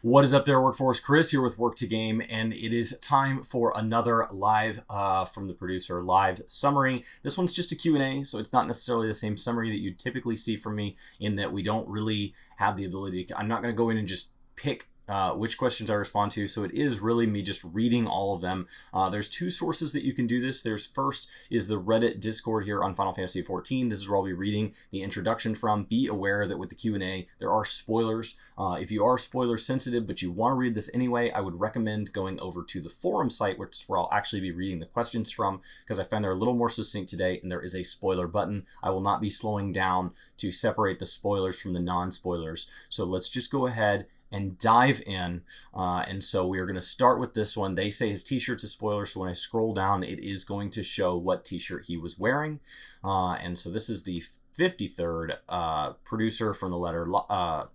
What is up there, Workforce? Chris here with Work to Game, and it is time for another live from the producer live summary. This one's just a Q&A, so it's not necessarily the same summary that you typically see from me, in that we don't really have the ability to, I'm not going to go in and just pick which questions I respond to, so it is really me just reading all of them. There's two sources that you can do this. There's first is the Reddit Discord here on Final Fantasy XIV. This is where I'll be reading the introduction from. Be aware that with the Q&A, there are spoilers. If you are spoiler sensitive, but you want to read this anyway, I would recommend going over to the forum site, which is where I'll actually be reading the questions from, because I find they're a little more succinct today, and there is a spoiler button. I will not be slowing down to separate the spoilers from the non-spoilers. So let's just go ahead and dive in. And so we are going to start with this one. They say his t-shirt's a spoiler, so when I scroll down, it is going to show what t-shirt he was wearing. And so this is the 53rd producer from the letter,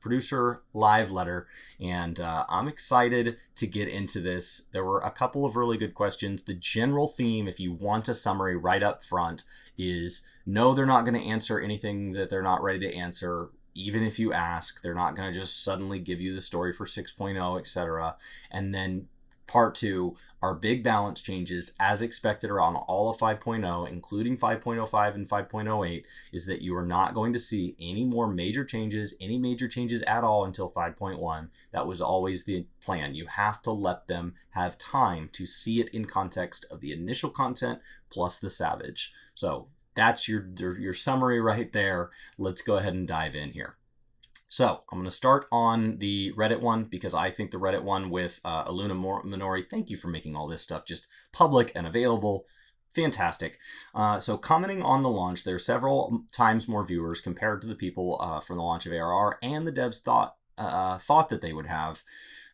producer live letter, and I'm excited to get into this. There were a couple of really good questions. The general theme, if you want a summary right up front, is no, they're not going to answer anything that they're not ready to answer. Even if you ask, they're not going to just suddenly give you the story for 6.0, etc. And then part two are big balance changes as expected around all of 5.0, including 5.05 and 5.08, is that you are not going to see any more major changes, any major changes at all until 5.1. That was always the plan. You have to let them have time to see it in context of the initial content plus the Savage. So that's your summary right there. Let's go ahead and dive in here. So I'm going to start on the Reddit one, because I think the Reddit one with Aluna Minori, thank you for making all this stuff just public and available. Fantastic. So commenting on the launch, there are several times more viewers compared to the people from the launch of ARR, and the devs thought that they would have.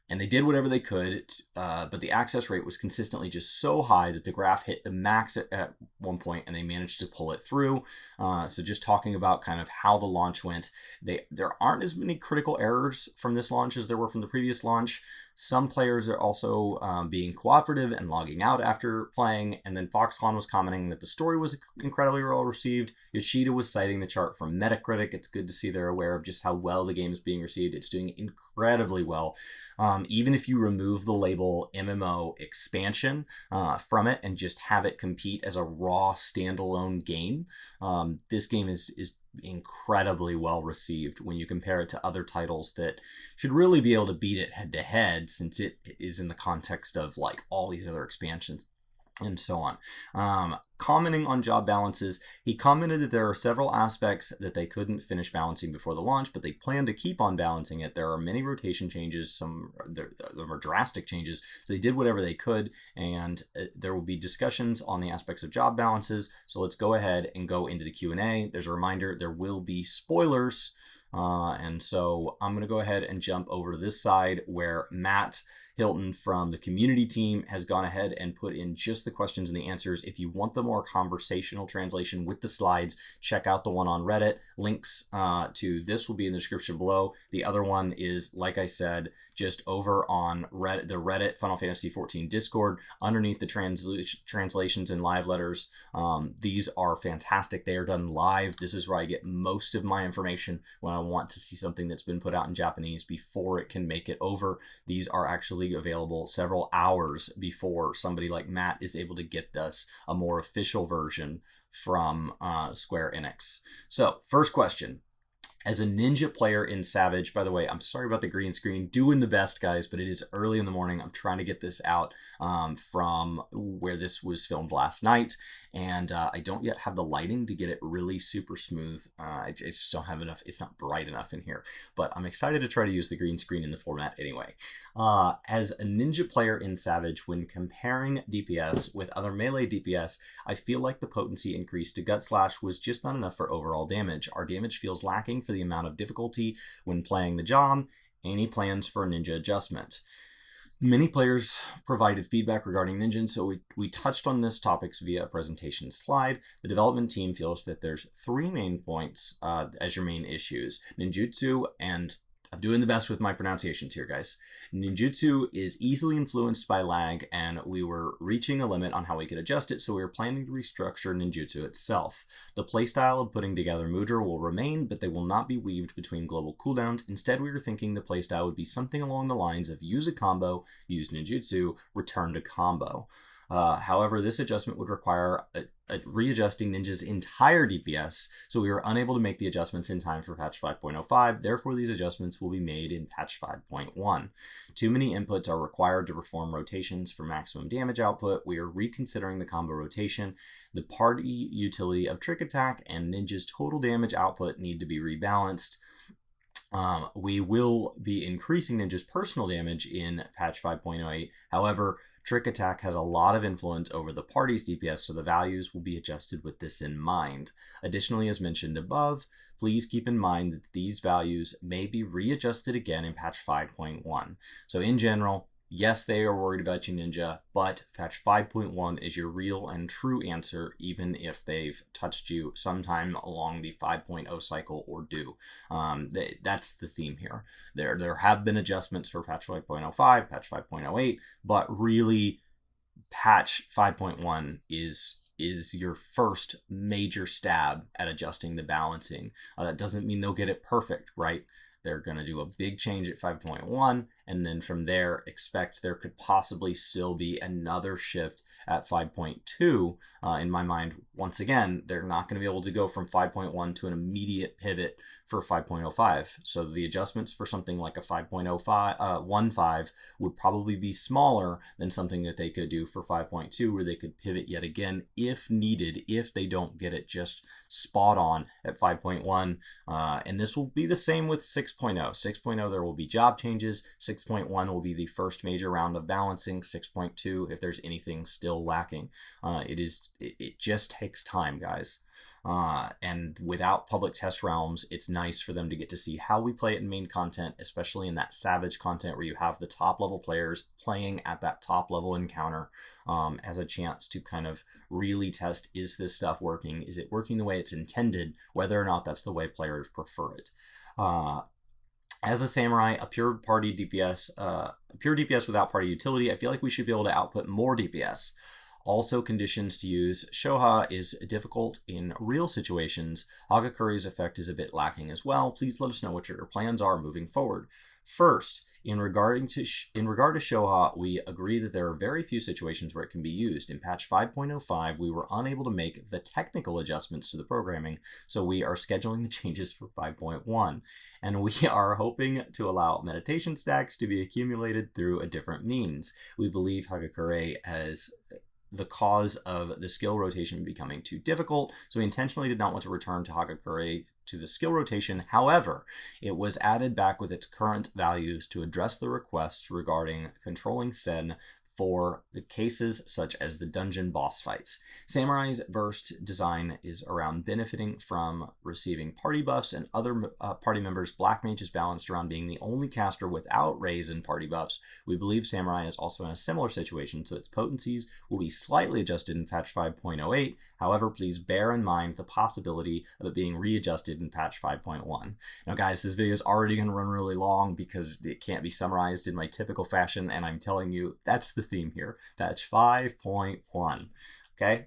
And they did whatever they could, but the access rate was consistently just so high that the graph hit the max at one point, and they managed to pull it through. So just talking about kind of how the launch went, there aren't as many critical errors from this launch as there were from the previous launch. Some players are also being cooperative and logging out after playing. And then Foxconn was commenting that the story was incredibly well received. Yoshida was citing the chart from Metacritic. It's good to see they're aware of just how well the game is being received. It's doing incredibly well. Even if you remove the label MMO expansion from it and just have it compete as a raw standalone game, this game is incredibly well received when you compare it to other titles that should really be able to beat it head to head, since it is in the context of like all these other expansions and so on. Commenting on job balances, he commented that there are several aspects that they couldn't finish balancing before the launch, but they plan to keep on balancing it. There are many rotation changes, there are drastic changes, so they did whatever they could, and there will be discussions on the aspects of job balances. So let's go ahead and go into the Q&A. There's a reminder, there will be spoilers, and so I'm going to go ahead and jump over to this side where Matt Hilton from the community team has gone ahead and put in just the questions and the answers. If you want the more conversational translation with the slides, check out the one on Reddit. Links to this will be in the description below. The other one is, like I said, just over on Reddit, the Reddit Final Fantasy XIV Discord, underneath the translations and live letters. These are fantastic. They are done live. This is where I get most of my information when I want to see something that's been put out in Japanese before it can make it over. These are actually available several hours before somebody like Matt is able to get us a more official version from Square Enix. So, first question. As a ninja player in Savage, by the way, I'm sorry about the green screen, doing the best, guys, but it is early in the morning. I'm trying to get this out from where this was filmed last night, and I don't yet have the lighting to get it really super smooth. I just don't have enough, it's not bright enough in here, but I'm excited to try to use the green screen in the format anyway. As a ninja player in Savage, when comparing DPS with other melee DPS, I feel like the potency increase to Gut Slash was just not enough for overall damage. Our damage feels lacking for the amount of difficulty when playing the job. Any plans for a ninja adjustment? Many players provided feedback regarding ninja, so we touched on this topics via a presentation slide. The development team feels that there's three main points as your main issues: ninjutsu and I'm doing the best with my pronunciations here, guys. Ninjutsu is easily influenced by lag, and we were reaching a limit on how we could adjust it, so we were planning to restructure ninjutsu itself. The playstyle of putting together Mudra will remain, but they will not be weaved between global cooldowns. Instead, we were thinking the playstyle would be something along the lines of use a combo, use ninjutsu, return to combo. However, this adjustment would require readjusting Ninja's entire DPS, so we were unable to make the adjustments in time for patch 5.05. Therefore, these adjustments will be made in patch 5.1. Too many inputs are required to perform rotations for maximum damage output. We are reconsidering the combo rotation. The party utility of Trick Attack and Ninja's total damage output need to be rebalanced. We will be increasing Ninja's personal damage in patch 5.08. However, Trick Attack has a lot of influence over the party's DPS, so the values will be adjusted with this in mind. Additionally, as mentioned above, please keep in mind that these values may be readjusted again in patch 5.1. So in general, yes, they are worried about you, Ninja, but patch 5.1 is your real and true answer, even if they've touched you sometime along the 5.0 cycle or do. That's the theme here. There have been adjustments for patch 5.05, patch 5.08, but really patch 5.1 is your first major stab at adjusting the balancing. That doesn't mean they'll get it perfect, right? They're going to do a big change at 5.1, and then from there, expect there could possibly still be another shift at 5.2. In my mind, once again, they're not going to be able to go from 5.1 to an immediate pivot for 5.05. So the adjustments for something like a 5.15 would probably be smaller than something that they could do for 5.2, where they could pivot yet again if needed, if they don't get it just spot on at 5.1. And this will be the same with 6.0. 6.0, there will be job changes. 6.1 will be the first major round of balancing. 6.2, if there's anything still lacking. It just takes time, guys. And without public test realms, it's nice for them to get to see how we play it in main content, especially in that Savage content where you have the top level players playing at that top level encounter as a chance to kind of really test, is this stuff working? Is it working the way it's intended? Whether or not that's the way players prefer it. As a samurai, a pure DPS without party utility, I feel like we should be able to output more DPS. Also, conditions to use Shoha is difficult in real situations. Hagakuri's effect is a bit lacking as well. Please let us know what your plans are moving forward. First, in regard to Shoha, we agree that there are very few situations where it can be used. In patch 5.05, we were unable to make the technical adjustments to the programming, so we are scheduling the changes for 5.1. And we are hoping to allow meditation stacks to be accumulated through a different means. We believe Hagakure has the cause of the skill rotation becoming too difficult, so we intentionally did not want to return to Hagakure to the skill rotation. However, it was added back with its current values to address the requests regarding controlling Sen for the cases such as the dungeon boss fights. Samurai's burst design is around benefiting from receiving party buffs and other party members. Black Mage is balanced around being the only caster without raise and party buffs. We believe Samurai is also in a similar situation, so its potencies will be slightly adjusted in patch 5.08. However, please bear in mind the possibility of it being readjusted in patch 5.1. Now guys, this video is already going to run really long because it can't be summarized in my typical fashion, and I'm telling you, that's the theme here. Patch 5.1. Okay,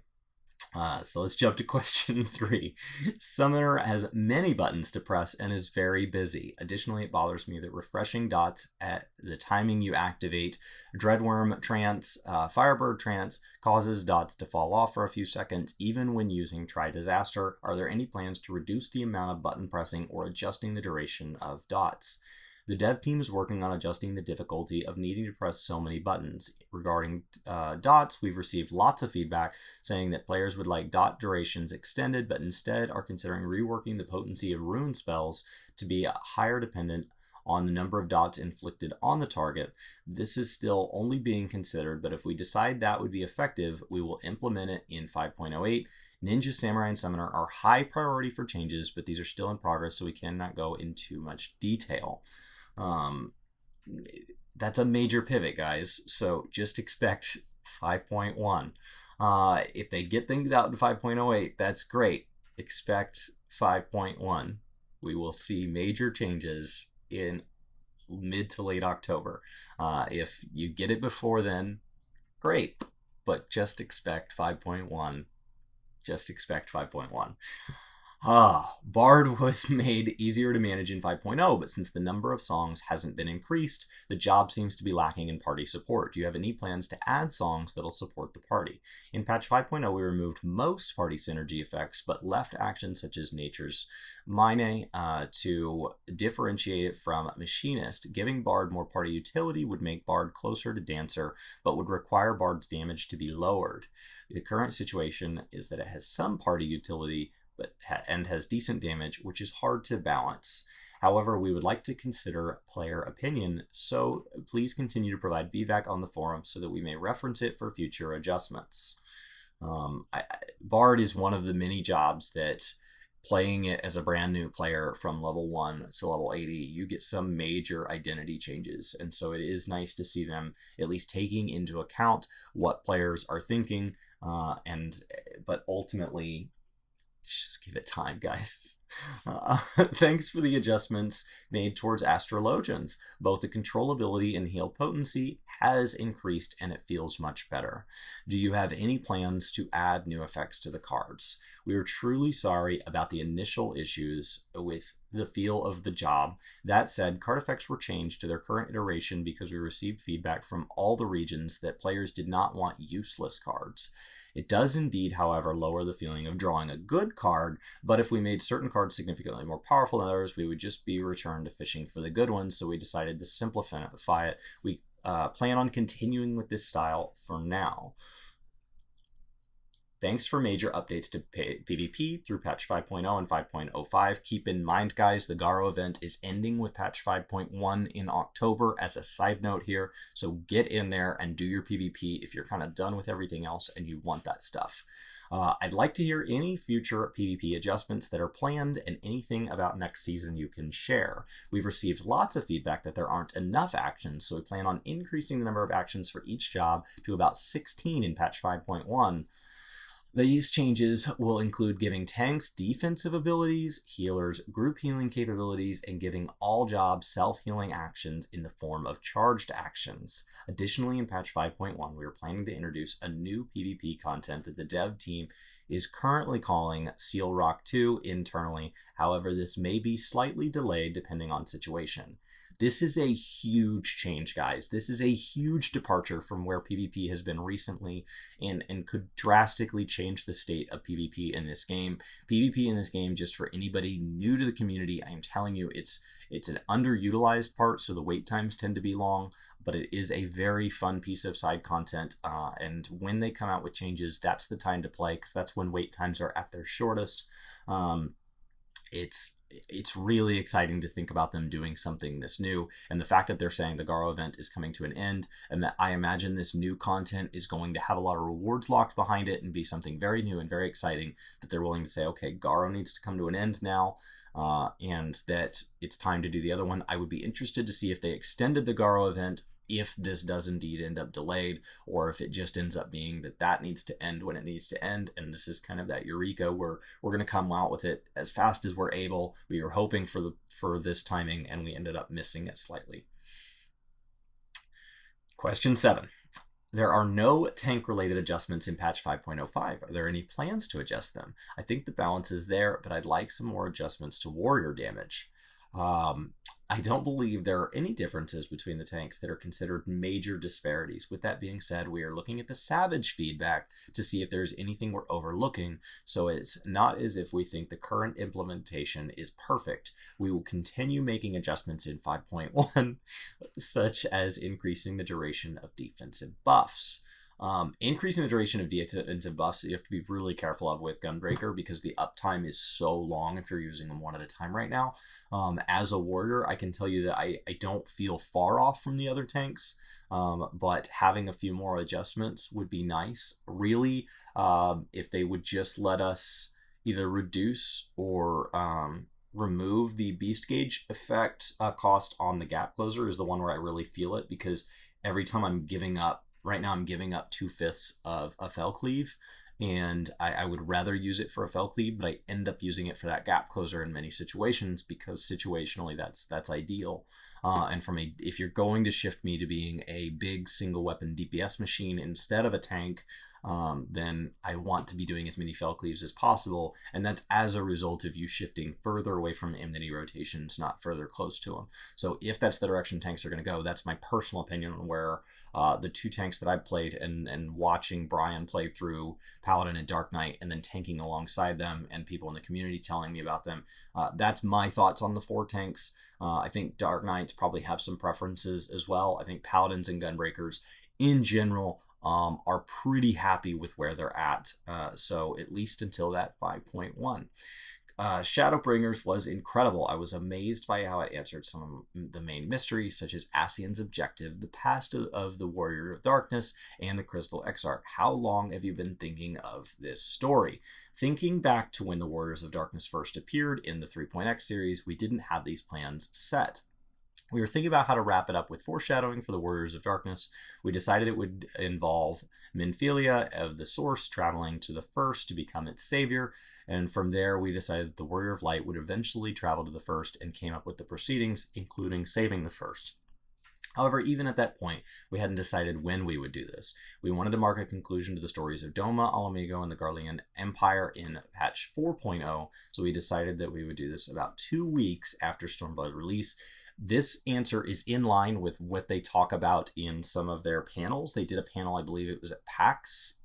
so let's jump to question 3. Summoner has many buttons to press and is very busy. Additionally, it bothers me that refreshing dots at the timing you activate Dreadworm Trance, Firebird Trance causes dots to fall off for a few seconds, even when using Try Disaster. Are there any plans to reduce the amount of button pressing or adjusting the duration of dots? The dev team is working on adjusting the difficulty of needing to press so many buttons. Regarding dots, we've received lots of feedback saying that players would like dot durations extended, but instead are considering reworking the potency of rune spells to be higher dependent on the number of dots inflicted on the target. This is still only being considered, but if we decide that would be effective, we will implement it in 5.08. Ninja, Samurai, and Summoner are high priority for changes, but these are still in progress, so we cannot go into much detail. That's a major pivot, guys, so just expect 5.1. If they get things out in 5.08, that's great. Expect 5.1. We will see major changes in mid to late October. If you get it before then, great, but just expect 5.1. Just expect 5.1. Bard was made easier to manage in 5.0, but since the number of songs hasn't been increased, the job seems to be lacking in party support. Do you have any plans to add songs that'll support the party? In patch 5.0, we removed most party synergy effects, but left actions such as Nature's Mine to differentiate it from Machinist. Giving Bard more party utility would make Bard closer to Dancer, but would require Bard's damage to be lowered. The current situation is that it has some party utility, and has decent damage, which is hard to balance. However, we would like to consider player opinion, so please continue to provide feedback on the forum so that we may reference it for future adjustments. Bard is one of the many jobs that, playing it as a brand new player from level 1 to level 80, you get some major identity changes, and so it is nice to see them at least taking into account what players are thinking, but ultimately, just give it time, guys. Thanks for the adjustments made towards Astrologians. Both the controllability and heal potency has increased and it feels much better. Do you have any plans to add new effects to the cards? We are truly sorry about the initial issues with the feel of the job. That said, card effects were changed to their current iteration because we received feedback from all the regions that players did not want useless cards. It does indeed, however, lower the feeling of drawing a good card, but if we made certain cards significantly more powerful than others, we would just be returned to fishing for the good ones, so we decided to simplify it. We plan on continuing with this style for now. Thanks for major updates to PvP through patch 5.0 and 5.05. Keep in mind, guys, the Garo event is ending with patch 5.1 in October as a side note here. So get in there and do your PvP if you're kind of done with everything else and you want that stuff. I'd like to hear any future PvP adjustments that are planned and anything about next season you can share. We've received lots of feedback that there aren't enough actions, so we plan on increasing the number of actions for each job to about 16 in patch 5.1. These changes will include giving tanks defensive abilities, healers group healing capabilities, and giving all jobs self-healing actions in the form of charged actions. Additionally, in patch 5.1, we are planning to introduce a new PvP content that the dev team is currently calling Seal Rock 2 internally. However, this may be slightly delayed depending on situation. This is a huge change, guys. This is a huge departure from where PvP has been recently and could drastically change the state of PvP in this game. PvP in this game, just for anybody new to the community, I am telling you, it's an underutilized part, so the wait times tend to be long, but it is a very fun piece of side content, and when they come out with changes, that's the time to play, because that's when wait times are at their shortest. It's really exciting to think about them doing something this new, and the fact that they're saying the Garo event is coming to an end, and that I imagine this new content is going to have a lot of rewards locked behind it and be something very new and very exciting, that they're willing to say, okay, Garo needs to come to an end now, and that it's time to do the other one. I would be interested to see if they extended the Garo event, if this does indeed end up delayed, or if it just ends up being that needs to end when it needs to end, and this is kind of that Eureka where we're going to come out with it as fast as we're able. We were hoping for this timing, and we ended up missing it slightly. Question 7. There are no tank-related adjustments in patch 5.05. Are there any plans to adjust them? I think the balance is there, but I'd like some more adjustments to warrior damage. I don't believe there are any differences between the tanks that are considered major disparities. With that being said, we are looking at the Savage feedback to see if there's anything we're overlooking, so it's not as if we think the current implementation is perfect. We will continue making adjustments in 5.1, such as increasing the duration of defensive buffs. Increasing the duration of defensive buffs, you have to be really careful of with Gunbreaker, because the uptime is so long if you're using them one at a time right now. As a warrior, I can tell you that I don't feel far off from the other tanks, but having a few more adjustments would be nice. Really, if they would just let us either reduce or remove the beast gauge effect cost on the gap closer is the one where I really feel it, because every time I'm giving up, right now I'm giving up 2/5 of a fell cleave, and I would rather use it for a fell cleave, but I end up using it for that gap closer in many situations because situationally that's ideal. And if you're going to shift me to being a big single weapon DPS machine instead of a tank, then I want to be doing as many fell cleaves as possible, and that's as a result of you shifting further away from enmity rotations, not further close to them. So if that's the direction tanks are going to go, that's my personal opinion on where the 2 tanks that I've played, and watching Brian play through Paladin and Dark Knight and then tanking alongside them and people in the community telling me about them, that's my thoughts on the 4 tanks. I think Dark Knights probably have some preferences as well. I think Paladins and Gunbreakers in general are pretty happy with where they're at. So at least until that 5.1. Shadowbringers was incredible. I was amazed by how it answered some of the main mysteries, such as Ascian's objective, the past of the Warrior of Darkness, and the Crystal Exarch. How long have you been thinking of this story? Thinking back to when the Warriors of Darkness first appeared in the 3.x series, we didn't have these plans set. We were thinking about how to wrap it up with foreshadowing for the Warriors of Darkness. We decided it would involve Minfilia of the Source traveling to the First to become its savior, and from there we decided that the Warrior of Light would eventually travel to the First and came up with the proceedings, including saving the First. However, even at that point, we hadn't decided when we would do this. We wanted to mark a conclusion to the stories of Doma, Alamigo, and the Garlean Empire in patch 4.0, so we decided that we would do this about 2 weeks after Stormblood release. This answer is in line with what they talk about in some of their panels. They did a panel, I believe it was at PAX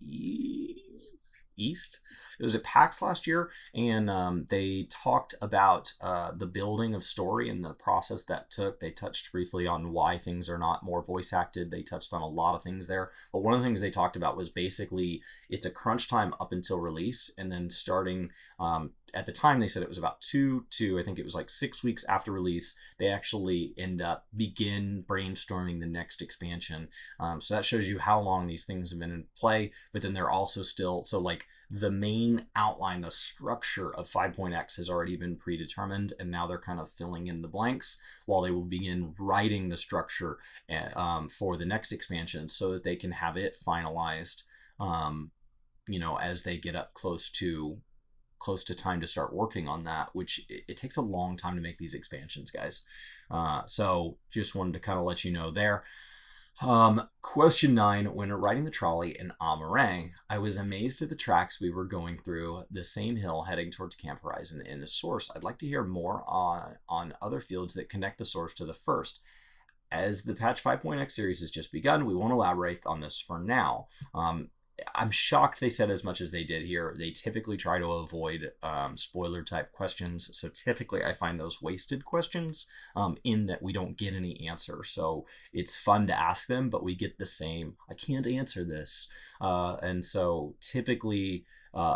East. It was at PAX last year, and they talked about the building of story and the process that took. They touched briefly on why things are not more voice acted. They touched on a lot of things there, but one of the things they talked about was basically it's a crunch time up until release, and then starting at the time they said it was about I think it was like 6 weeks after release, they actually begin brainstorming the next expansion. So that shows you how long these things have been in play, but then they're also still, so like the main outline, the structure of 5.x has already been predetermined, and now they're kind of filling in the blanks while they will begin writing the structure for the next expansion so that they can have it finalized, as they get up close to time to start working on that, which it takes a long time to make these expansions, guys. So just wanted to kind of let you know there. Question 9, when writing the trolley in Amaurot, I was amazed at the tracks we were going through the same hill heading towards Camp Horizon in the Source. I'd like to hear more on other fields that connect the Source to the First. As the patch 5.x series has just begun, we won't elaborate on this for now. I'm shocked they said as much as they did here. They typically try to avoid spoiler type questions. So typically I find those wasted questions in that we don't get any answer. So it's fun to ask them, but we get the same, I can't answer this. And so typically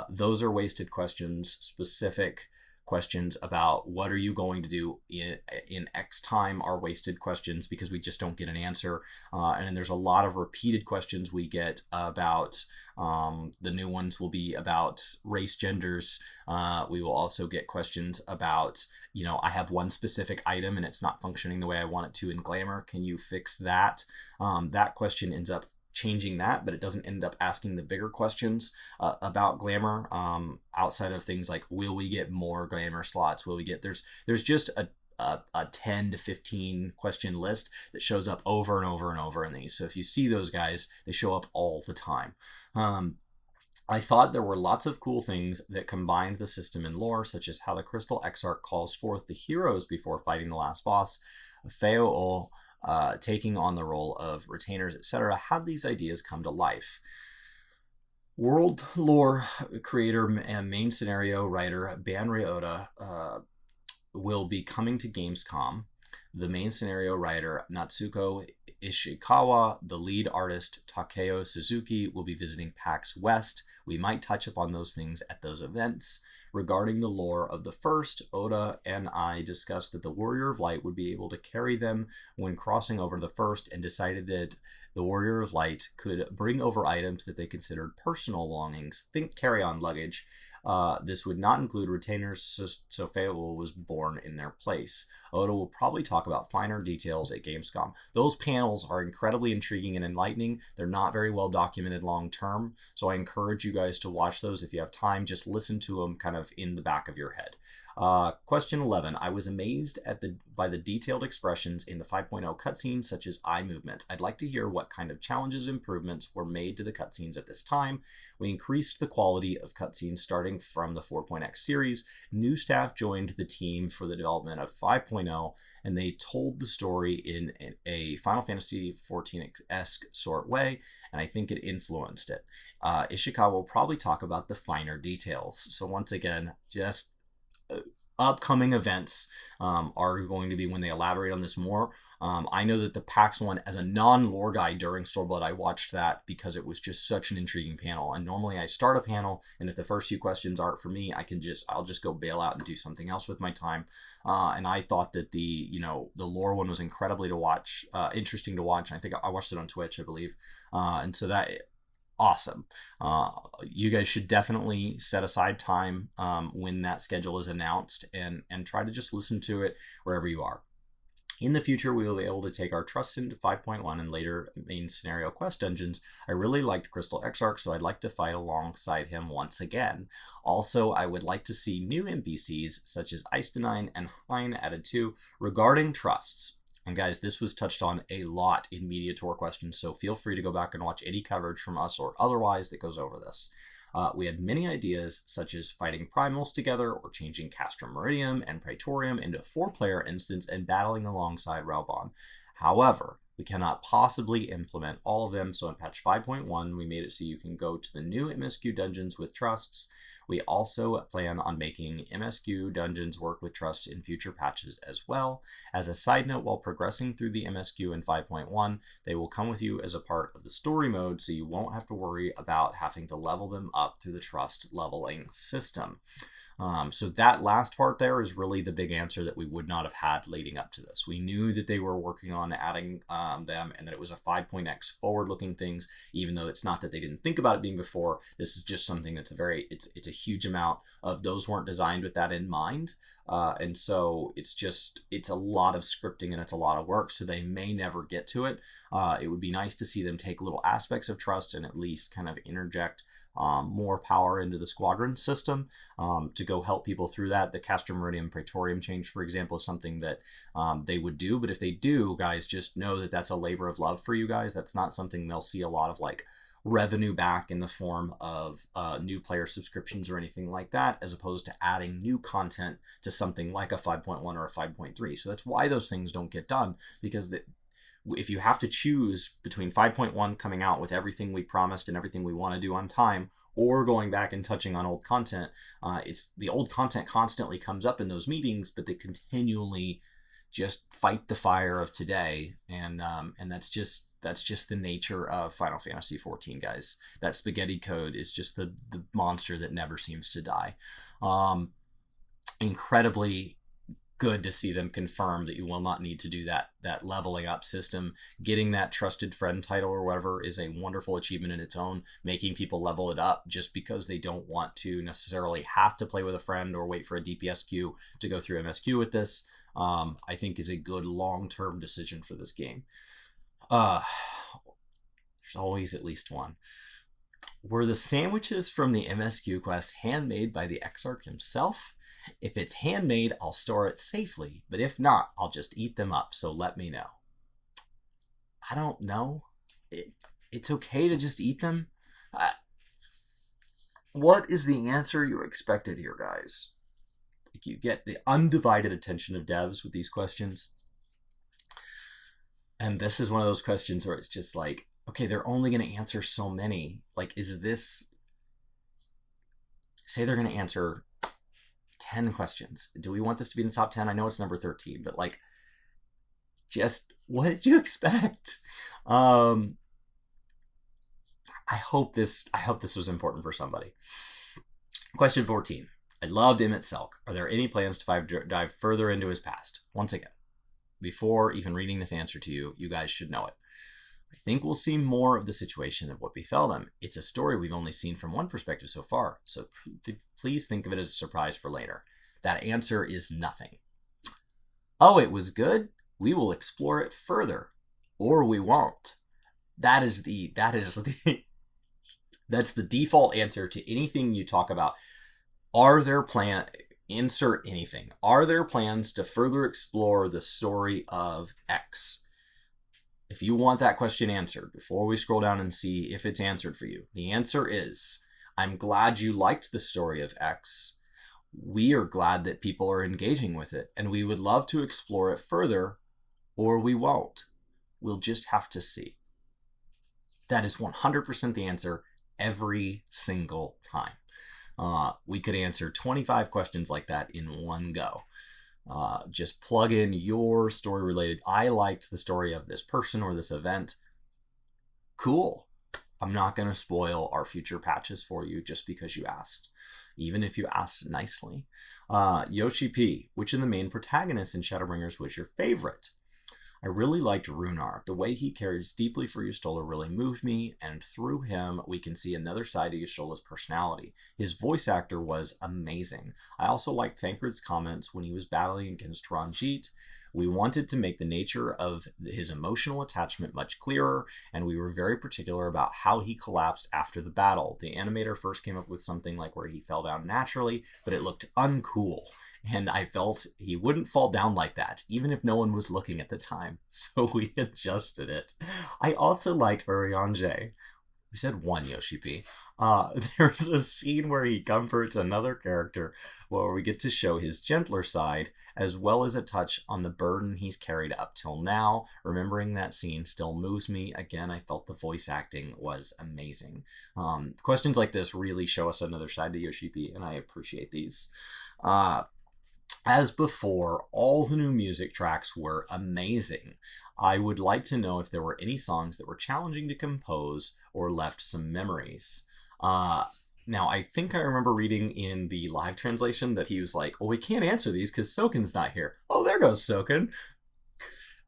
those are wasted questions. Specific questions about what are you going to do in X time are wasted questions because we just don't get an answer. And then there's a lot of repeated questions we get about, the new ones will be about race, genders. We will also get questions about, I have one specific item and it's not functioning the way I want it to in Glamour. Can you fix that? That question ends up changing that, but it doesn't end up asking the bigger questions about Glamour, outside of things like, will we get more Glamour slots? Will we get, there's just a 10 to 15 question list that shows up over and over and over in these. So if you see those guys, they show up all the time. I thought there were lots of cool things that combined the system and lore, such as how the Crystal Exarch calls forth the heroes before fighting the last boss, Feo'ol taking on the role of retainers, etc. How did these ideas come to life? World lore creator and main scenario writer Ban Ryota will be coming to Gamescom. The main scenario writer Natsuko Ishikawa, the lead artist Takeo Suzuki will be visiting PAX West. We might touch upon those things at those events. Regarding the lore of the First, Oda and I discussed that the Warrior of Light would be able to carry them when crossing over the First, and decided that the Warrior of Light could bring over items that they considered personal belongings, think carry-on luggage, This would not include retainers, so Fable was born in their place. Oda will probably talk about finer details at Gamescom. Those panels are incredibly intriguing and enlightening. They're not very well documented long term, so I encourage you guys to watch those. If you have time, just listen to them kind of in the back of your head. Question 11. I was amazed by the detailed expressions in the 5.0 cutscenes, such as eye movement. I'd like to hear what kind of challenges improvements were made to the cutscenes at this time. We increased the quality of cutscenes starting from the 4.x series. New staff joined the team for the development of 5.0, and they told the story in a Final Fantasy XIV-esque sort way, and I think it influenced it. Ishikawa will probably talk about the finer details. So once again, just upcoming events are going to be when they elaborate on this more. I know that the PAX one, as a non-lore guy during Storeblood, I watched that because it was just such an intriguing panel. And normally I start a panel, and if the first few questions aren't for me, I'll just go bail out and do something else with my time. And I thought that the lore one was incredibly interesting to watch. And I think I watched it on Twitch, I believe. And so that. Awesome. You guys should definitely set aside time when that schedule is announced and try to just listen to it wherever you are. In the future, we will be able to take our trusts into 5.1 and later main scenario quest dungeons. I really liked Crystal Exarch, so I'd like to fight alongside him once again. Also, I would like to see new NPCs such as Eistenine and Hein added too regarding trusts. And guys, this was touched on a lot in Media Tour questions, so feel free to go back and watch any coverage from us or otherwise that goes over this. We had many ideas, such as fighting Primals together, or changing Castrum Meridium and Praetorium into a 4-player instance and battling alongside Raubon. However, we cannot possibly implement all of them, so in patch 5.1, we made it so you can go to the new MSQ dungeons with trusts. We also plan on making MSQ dungeons work with trusts in future patches as well. As a side note, while progressing through the MSQ in 5.1, they will come with you as a part of the story mode, so you won't have to worry about having to level them up through the trust leveling system. So that last part there is really the big answer that we would not have had leading up to this. We knew that they were working on adding them, and that it was a 5.x forward-looking things, even though it's not that they didn't think about it being before. This is just something that's it's a huge amount of those weren't designed with that in mind. And so it's a lot of scripting and it's a lot of work, so they may never get to it. It would be nice to see them take little aspects of trust and at least kind of interject more power into the Squadron system to go help people through that. The Castrum Meridium Praetorium change, for example, is something that they would do, but if they do, guys, just know that that's a labor of love for you guys. That's not something they'll see a lot of like revenue back in the form of new player subscriptions or anything like that, as opposed to adding new content to something like a 5.1 or a 5.3. So that's why those things don't get done, because if you have to choose between 5.1 coming out with everything we promised and everything we want to do on time, or going back and touching on old content, it's the old content constantly comes up in those meetings, but they continually just fight the fire of today, and that's just the nature of Final Fantasy XIV, guys. That spaghetti code is just the monster that never seems to die. Incredibly good to see them confirm that you will not need to do that leveling up system. Getting that trusted friend title or whatever is a wonderful achievement in its own. Making people level it up just because they don't want to necessarily have to play with a friend or wait for a DPS queue to go through MSQ with this, I think is a good long-term decision for this game. There's always at least one. Were the sandwiches from the MSQ quest handmade by the Exarch himself? If it's handmade, I'll store it safely, but if not, I'll just eat them up, so let me know. I don't know. It's okay to just eat them? What is the answer you expected here, guys? You get the undivided attention of devs with these questions. And this is one of those questions where it's just like, okay, they're only going to answer so many. Like, is this... Say they're going to answer 10 questions. Do we want this to be in the top 10? I know it's number 13, but like, just what did you expect? I hope this was important for somebody. Question 14. I loved Emmett Selk. Are there any plans to dive further into his past? Once again, before even reading this answer to you, you guys should know it. I think we'll see more of the situation of what befell them. It's a story we've only seen from one perspective so far, so please think of it as a surprise for later. That answer is nothing. Oh, it was good? We will explore it further. Or we won't. That's the default answer to anything you talk about. Are there insert anything. Are there plans to further explore the story of X? If you want that question answered, before we scroll down and see if it's answered for you, the answer is, I'm glad you liked the story of X. We are glad that people are engaging with it, and we would love to explore it further, or we won't. We'll just have to see. That is 100% the answer every single time. We could answer 25 questions like that in one go. Just plug in your story related. I liked the story of this person or this event. Cool. I'm not going to spoil our future patches for you just because you asked, even if you asked nicely. Yoshi P, which of the main protagonists in Shadowbringers was your favorite? I really liked Runar. The way he cares deeply for Y'shtola really moved me, and through him, we can see another side of Y'shtola's personality. His voice actor was amazing. I also liked Thancred's comments when he was battling against Ranjit. We wanted to make the nature of his emotional attachment much clearer, and we were very particular about how he collapsed after the battle. The animator first came up with something like where he fell down naturally, but it looked uncool. And I felt he wouldn't fall down like that, even if no one was looking at the time. So we adjusted it. I also liked Urianger. We said one Yoshi P. There's a scene where he comforts another character where we get to show his gentler side, as well as a touch on the burden he's carried up till now. Remembering that scene still moves me. Again, I felt the voice acting was amazing. Questions like this really show us another side to Yoshi P, and I appreciate these. As before, all the new music tracks were amazing. I would like to know if there were any songs that were challenging to compose or left some memories. Now, I think I remember reading in the live translation that he was like, well, we can't answer these because Soken's not here. Oh, there goes Soken.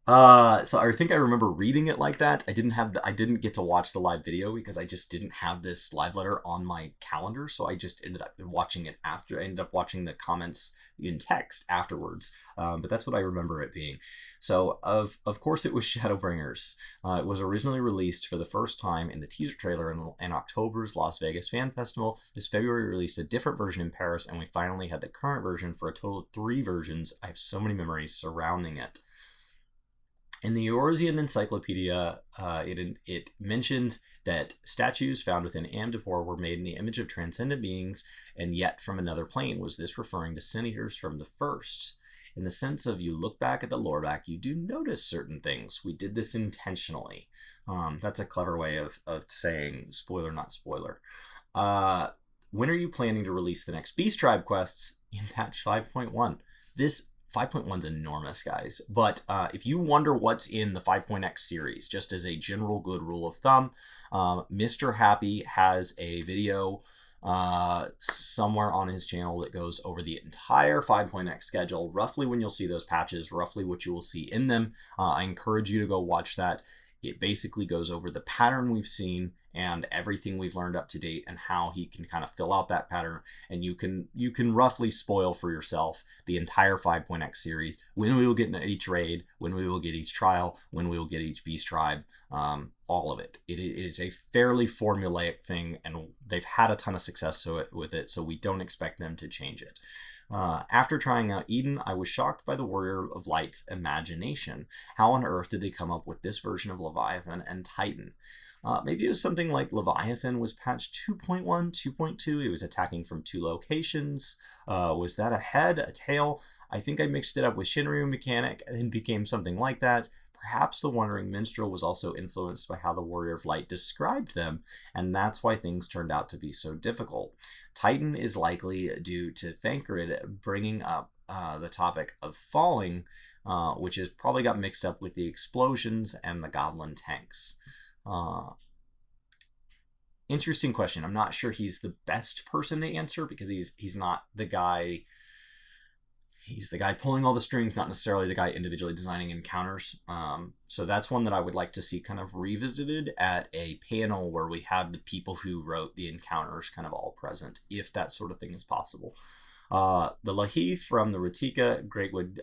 So I think I remember reading it like that. I didn't get to watch the live video because I just didn't have this live letter on my calendar. So I just ended up watching it after. I ended up watching the comments in text afterwards. But that's what I remember it being. So of course it was Shadowbringers. It was originally released for the first time in the teaser trailer in October's Las Vegas Fan Festival. This February released a different version in Paris, and we finally had the current version for a total of 3 versions. I have so many memories surrounding it. In the Eorzean Encyclopedia, it mentioned that statues found within Amdapor were made in the image of transcendent beings, and yet from another plane. Was this referring to senators from the first? In the sense of you look back at the lore back, you do notice certain things. We did this intentionally. That's a clever way of saying spoiler, not spoiler. When are you planning to release the next Beast Tribe quests in patch 5.1? This 5.1 is enormous, guys. But if you wonder what's in the 5.x series, just as a general good rule of thumb, Mr. Happy has a video somewhere on his channel that goes over the entire 5.x schedule, roughly when you'll see those patches, roughly what you will see in them. I encourage you to go watch that. It basically goes over the pattern we've seen and everything we've learned up to date and how he can kind of fill out that pattern. And you can roughly spoil for yourself the entire 5.x series, when we will get each raid, when we will get each trial, when we will get each beast tribe, all of it. It is a fairly formulaic thing, and they've had a ton of success with it, so we don't expect them to change it. After trying out Eden, I was shocked by the Warrior of Light's imagination. How on earth did they come up with this version of Leviathan and Titan? Maybe it was something like Leviathan was patch 2.1, 2.2. It was attacking from 2 locations. Was that a head, a tail? I think I mixed it up with Shinryu mechanic and became something like that. Perhaps the Wandering Minstrel was also influenced by how the Warrior of Light described them, and that's why things turned out to be so difficult. Titan is likely due to Thancred bringing up the topic of falling, which has probably got mixed up with the explosions and the goblin tanks. Interesting question. I'm not sure he's the best person to answer because he's not the guy. He's the guy pulling all the strings, not necessarily the guy individually designing encounters. So that's one that I would like to see kind of revisited at a panel where we have the people who wrote the encounters kind of all present, if that sort of thing is possible. The Lahith from the Rutika Greatwood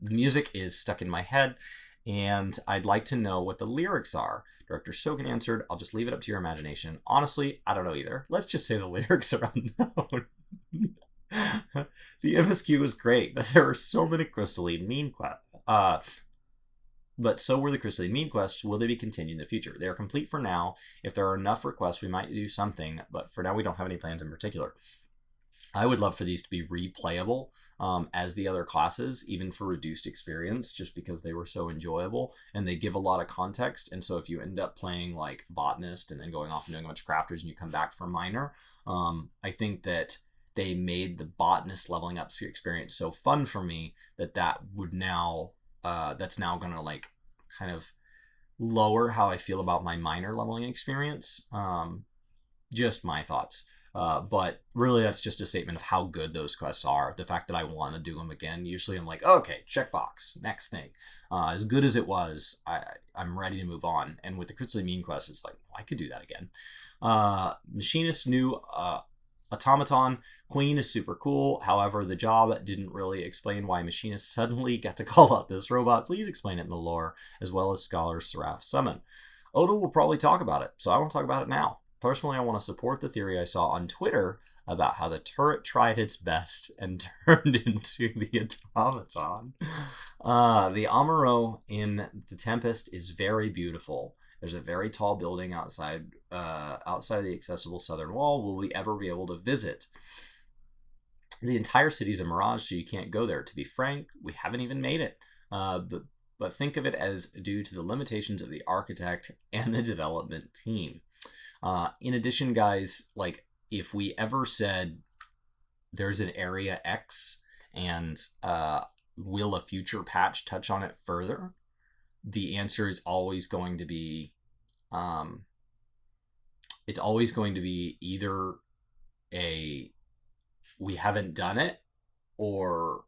the music is stuck in my head, and I'd like to know what the lyrics are. Director Sogan answered, I'll just leave it up to your imagination. Honestly, I don't know either. Let's just say the lyrics are unknown. The MSQ was great, but there were so many crystalline meme quests. But so were the crystalline meme quests. Will they be continued in the future? They are complete for now. If there are enough requests, we might do something, but for now we don't have any plans in particular. I would love for these to be replayable as the other classes, even for reduced experience, just because they were so enjoyable and they give a lot of context. And so if you end up playing like Botanist and then going off and doing a bunch of Crafters and you come back for Minor, I think that they made the Botanist leveling up experience so fun for me that would now, that's now going to like kind of lower how I feel about my Minor leveling experience. Just my thoughts. But really that's just a statement of how good those quests are. The fact that I want to do them again. Usually I'm like, okay, checkbox, next thing. As good as it was, I'm ready to move on. And with the Crystalline Mean quest, it's like, I could do that again. Machinist new Automaton Queen is super cool. However, the job didn't really explain why Machinist suddenly got to call out this robot. Please explain it in the lore, as well as Scholar Seraph Summon. Oda will probably talk about it, so I won't talk about it now. Personally, I want to support the theory I saw on Twitter about how the turret tried its best and turned into the automaton. The Amaurot in the Tempest is very beautiful. There's a very tall building outside of the accessible southern wall. Will we ever be able to visit? The entire city is a mirage, so you can't go there. To be frank, we haven't even made it. But think of it as due to the limitations of the architect and the development team. In addition, guys, like if we ever said there's an area X and will a future patch touch on it further, the answer is always going to be it's always going to be either a we haven't done it or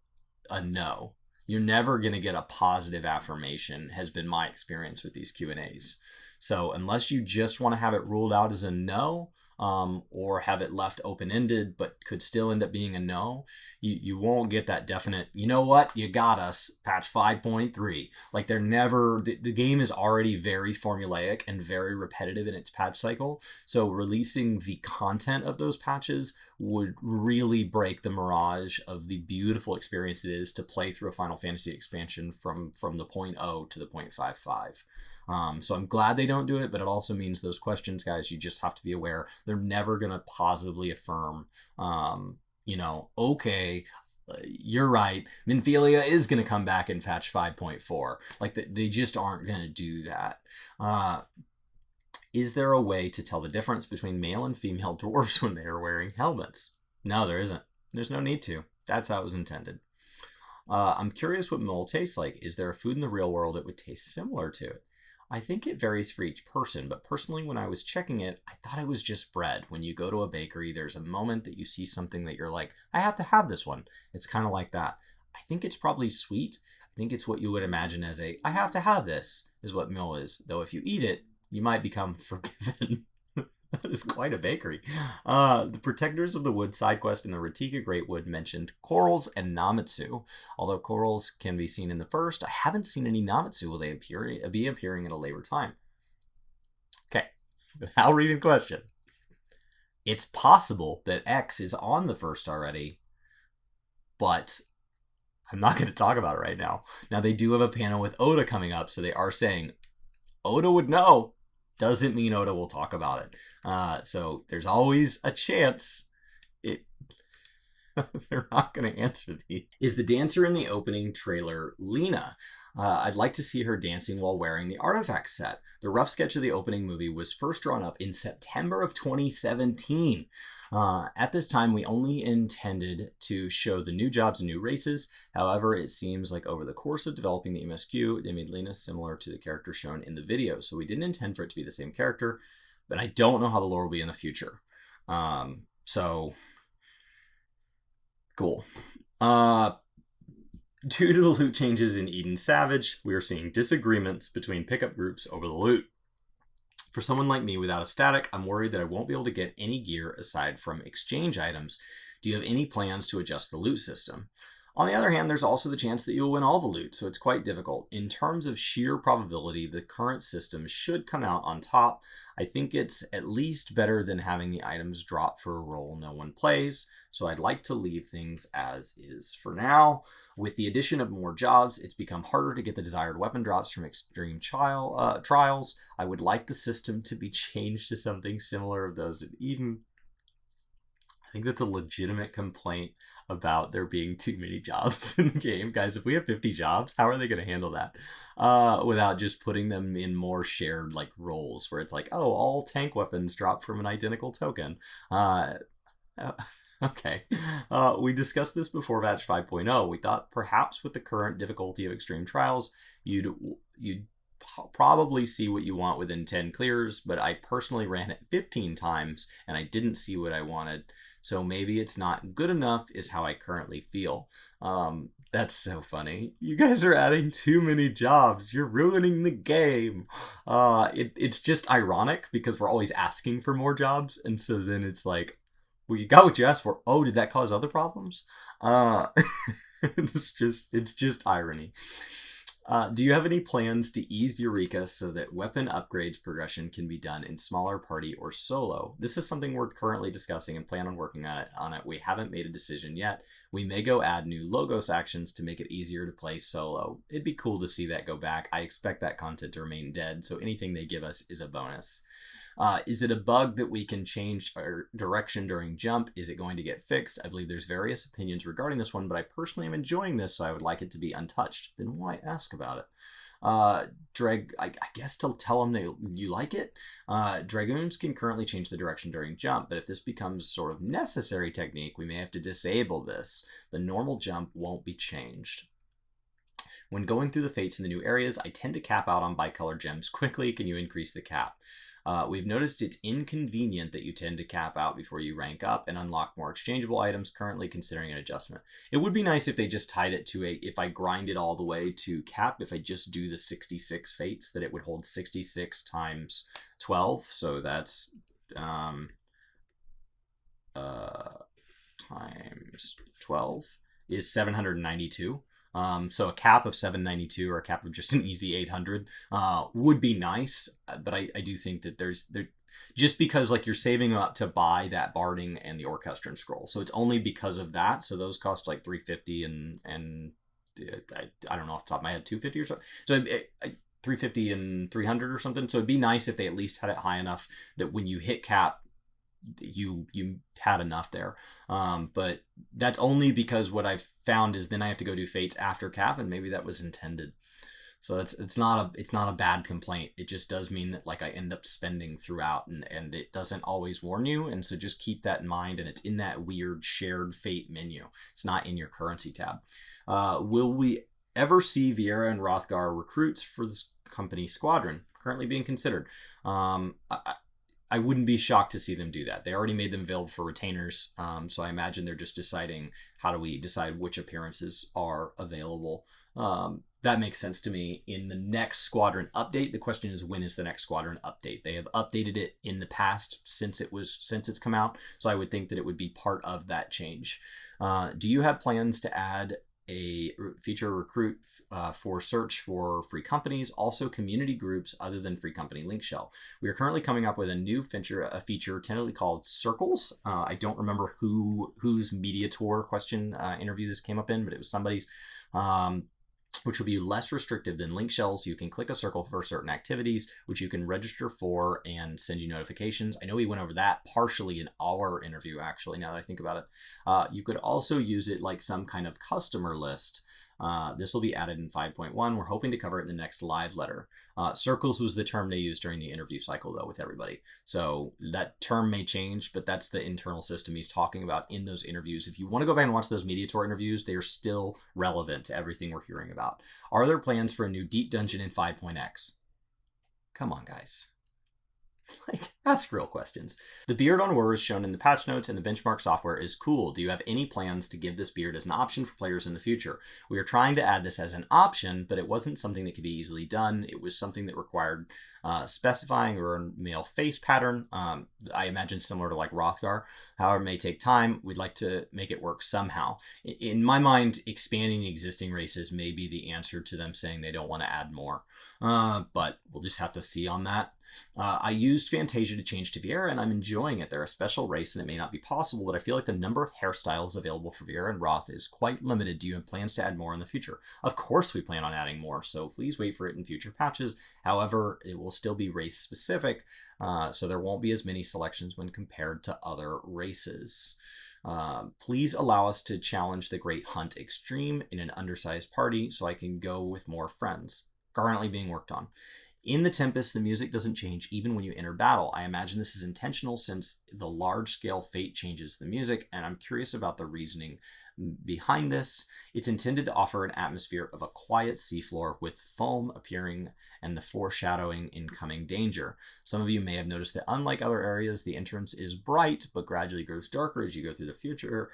a no. You're never going to get a positive affirmation, has been my experience with these Q&As. So unless you just want to have it ruled out as a no, or have it left open-ended but could still end up being a no, you won't get that definite, you know what, you got us, patch 5.3. Like they're never, the game is already very formulaic and very repetitive in its patch cycle, so releasing the content of those patches would really break the mirage of the beautiful experience it is to play through a Final Fantasy expansion from the 0.0 to the 0.55. So I'm glad they don't do it, but it also means those questions, guys, you just have to be aware they're never going to positively affirm, okay, you're right, Minfilia is going to come back in patch 5.4. Like they just aren't going to do that. Is there a way to tell the difference between male and female dwarves when they are wearing helmets? No, there isn't. There's no need to. That's how it was intended. I'm curious what mole tastes like. Is there a food in the real world it would taste similar to it? I think it varies for each person, but personally when I was checking it, I thought it was just bread. When you go to a bakery, there's a moment that you see something that you're like, I have to have this one. It's kind of like that. I think it's probably sweet. I think it's what you would imagine as I have to have this, is what mole is. Though if you eat it, you might become forgiven. That is quite a bakery. The Protectors of the Wood side quest in the Rutika Greatwood mentioned corals and Namatsu. Although corals can be seen in the first, I haven't seen any Namatsu. Will they be appearing at a later time? Okay, I'll read the question. It's possible that X is on the first already, but I'm not going to talk about it right now. Now, they do have a panel with Oda coming up, so they are saying Oda would know. Doesn't mean Oda will talk about it. So there's always a chance they're not going to answer these. Is the dancer in the opening trailer Lena? I'd like to see her dancing while wearing the artifact set. The rough sketch of the opening movie was first drawn up in September of 2017. At this time, we only intended to show the new jobs and new races. However, it seems like over the course of developing the MSQ, they made Lena similar to the character shown in the video. So we didn't intend for it to be the same character, but I don't know how the lore will be in the future. So, cool. Due to the loot changes in Eden Savage, we are seeing disagreements between pickup groups over the loot. For someone like me without a static, I'm worried that I won't be able to get any gear aside from exchange items. Do you have any plans to adjust the loot system? On the other hand, there's also the chance that you'll win all the loot, so it's quite difficult. In terms of sheer probability, the current system should come out on top. I think it's at least better than having the items drop for a role no one plays, so I'd like to leave things as is for now. With the addition of more jobs, it's become harder to get the desired weapon drops from extreme trials. I would like the system to be changed to something similar of those in Eden. I think that's a legitimate complaint about there being too many jobs in the game. Guys, if we have 50 jobs, how are they going to handle that? Without just putting them in more shared like roles where it's like, oh, all tank weapons drop from an identical token. Okay. We discussed this before patch 5.0. We thought perhaps with the current difficulty of extreme trials, you'd probably see what you want within 10 clears, but I personally ran it 15 times and I didn't see what I wanted. So maybe it's not good enough is how I currently feel. That's so funny. You guys are adding too many jobs. You're ruining the game. It's just ironic because we're always asking for more jobs. And so then it's like, well, you got what you asked for. Oh, did that cause other problems? It's just irony. Do you have any plans to ease Eureka so that weapon upgrades progression can be done in smaller party or solo? This is something we're currently discussing and plan on working on it. We haven't made a decision yet. We may go add new logos actions to make it easier to play solo. It'd be cool to see that go back. I expect that content to remain dead, so anything they give us is a bonus. Is it a bug that we can change our direction during jump? Is it going to get fixed? I believe there's various opinions regarding this one, but I personally am enjoying this, so I would like it to be untouched. Then why ask about it? I guess to tell them you like it. Dragoons can currently change the direction during jump, but if this becomes sort of necessary technique, we may have to disable this. The normal jump won't be changed. When going through the fates in the new areas, I tend to cap out on bicolor gems quickly. Can you increase the cap? We've noticed it's inconvenient that you tend to cap out before you rank up and unlock more exchangeable items, currently considering an adjustment. It would be nice if they just tied it to if I grind it all the way to cap, if I just do the 66 fates, that it would hold 66 times 12. So that's times 12 is 792. So a cap of 792 or a cap of just an easy 800 would be nice, but I do think that there's just because like you're saving up to buy that barding and the orchestran scroll, so it's only because of that. So those cost like 350 and I don't know off the top of my head 250 or something. So 350 and 300 or something. So it'd be nice if they at least had it high enough that when you hit cap, you had enough there, but that's only because what I've found is then I have to go do fates after cap, and maybe that was intended. So it's not a bad complaint. It just does mean that like I end up spending throughout, and it doesn't always warn you, and so just keep that in mind. And it's in that weird shared fate menu. It's not in your currency tab. Will we ever see Vieira and Rothgar recruits for this company Squadron currently being considered? I wouldn't be shocked to see them do that. They already made them available for retainers, so I imagine they're just deciding how do we decide which appearances are available. That makes sense to me. In the next Squadron update, the question is when is the next Squadron update? They have updated it in the past since it's come out, so I would think that it would be part of that change. Do you have plans to add a feature recruit for search for free companies, also community groups other than free company link shell? We are currently coming up with a new feature tentatively called circles. I don't remember whose media tour question interview this came up in, but it was somebody's, which will be less restrictive than link shells. You can click a circle for certain activities, which you can register for and send you notifications. I know we went over that partially in our interview, actually, now that I think about it. You could also use it like some kind of customer list. This will be added in 5.1. We're hoping to cover it in the next live letter. Circles was the term they used during the interview cycle, though, with everybody. So that term may change, but that's the internal system he's talking about in those interviews. If you want to go back and watch those Mediator interviews, they are still relevant to everything we're hearing about. Are there plans for a new deep dungeon in 5.x? Come on, guys. Like, ask real questions. The beard on Whir is shown in the patch notes and the benchmark software is cool. Do you have any plans to give this beard as an option for players in the future? We are trying to add this as an option, but it wasn't something that could be easily done. It was something that required specifying or a male face pattern. I imagine similar to like Rothgar. However, it may take time. We'd like to make it work somehow. In my mind, expanding the existing races may be the answer to them saying they don't want to add more. But we'll just have to see on that. I used Fantasia to change to Viera, and I'm enjoying it. They're a special race, and it may not be possible, but I feel like the number of hairstyles available for Viera and Roth is quite limited. Do you have plans to add more in the future? Of course we plan on adding more, so please wait for it in future patches. However, it will still be race-specific, so there won't be as many selections when compared to other races. Please allow us to challenge the Great Hunt Extreme in an undersized party so I can go with more friends. Currently being worked on. In the Tempest, the music doesn't change even when you enter battle. I imagine this is intentional since the large-scale fate changes the music, and I'm curious about the reasoning behind this. It's intended to offer an atmosphere of a quiet seafloor with foam appearing and the foreshadowing incoming danger. Some of you may have noticed that unlike other areas, the entrance is bright, but gradually grows darker as you go through the future.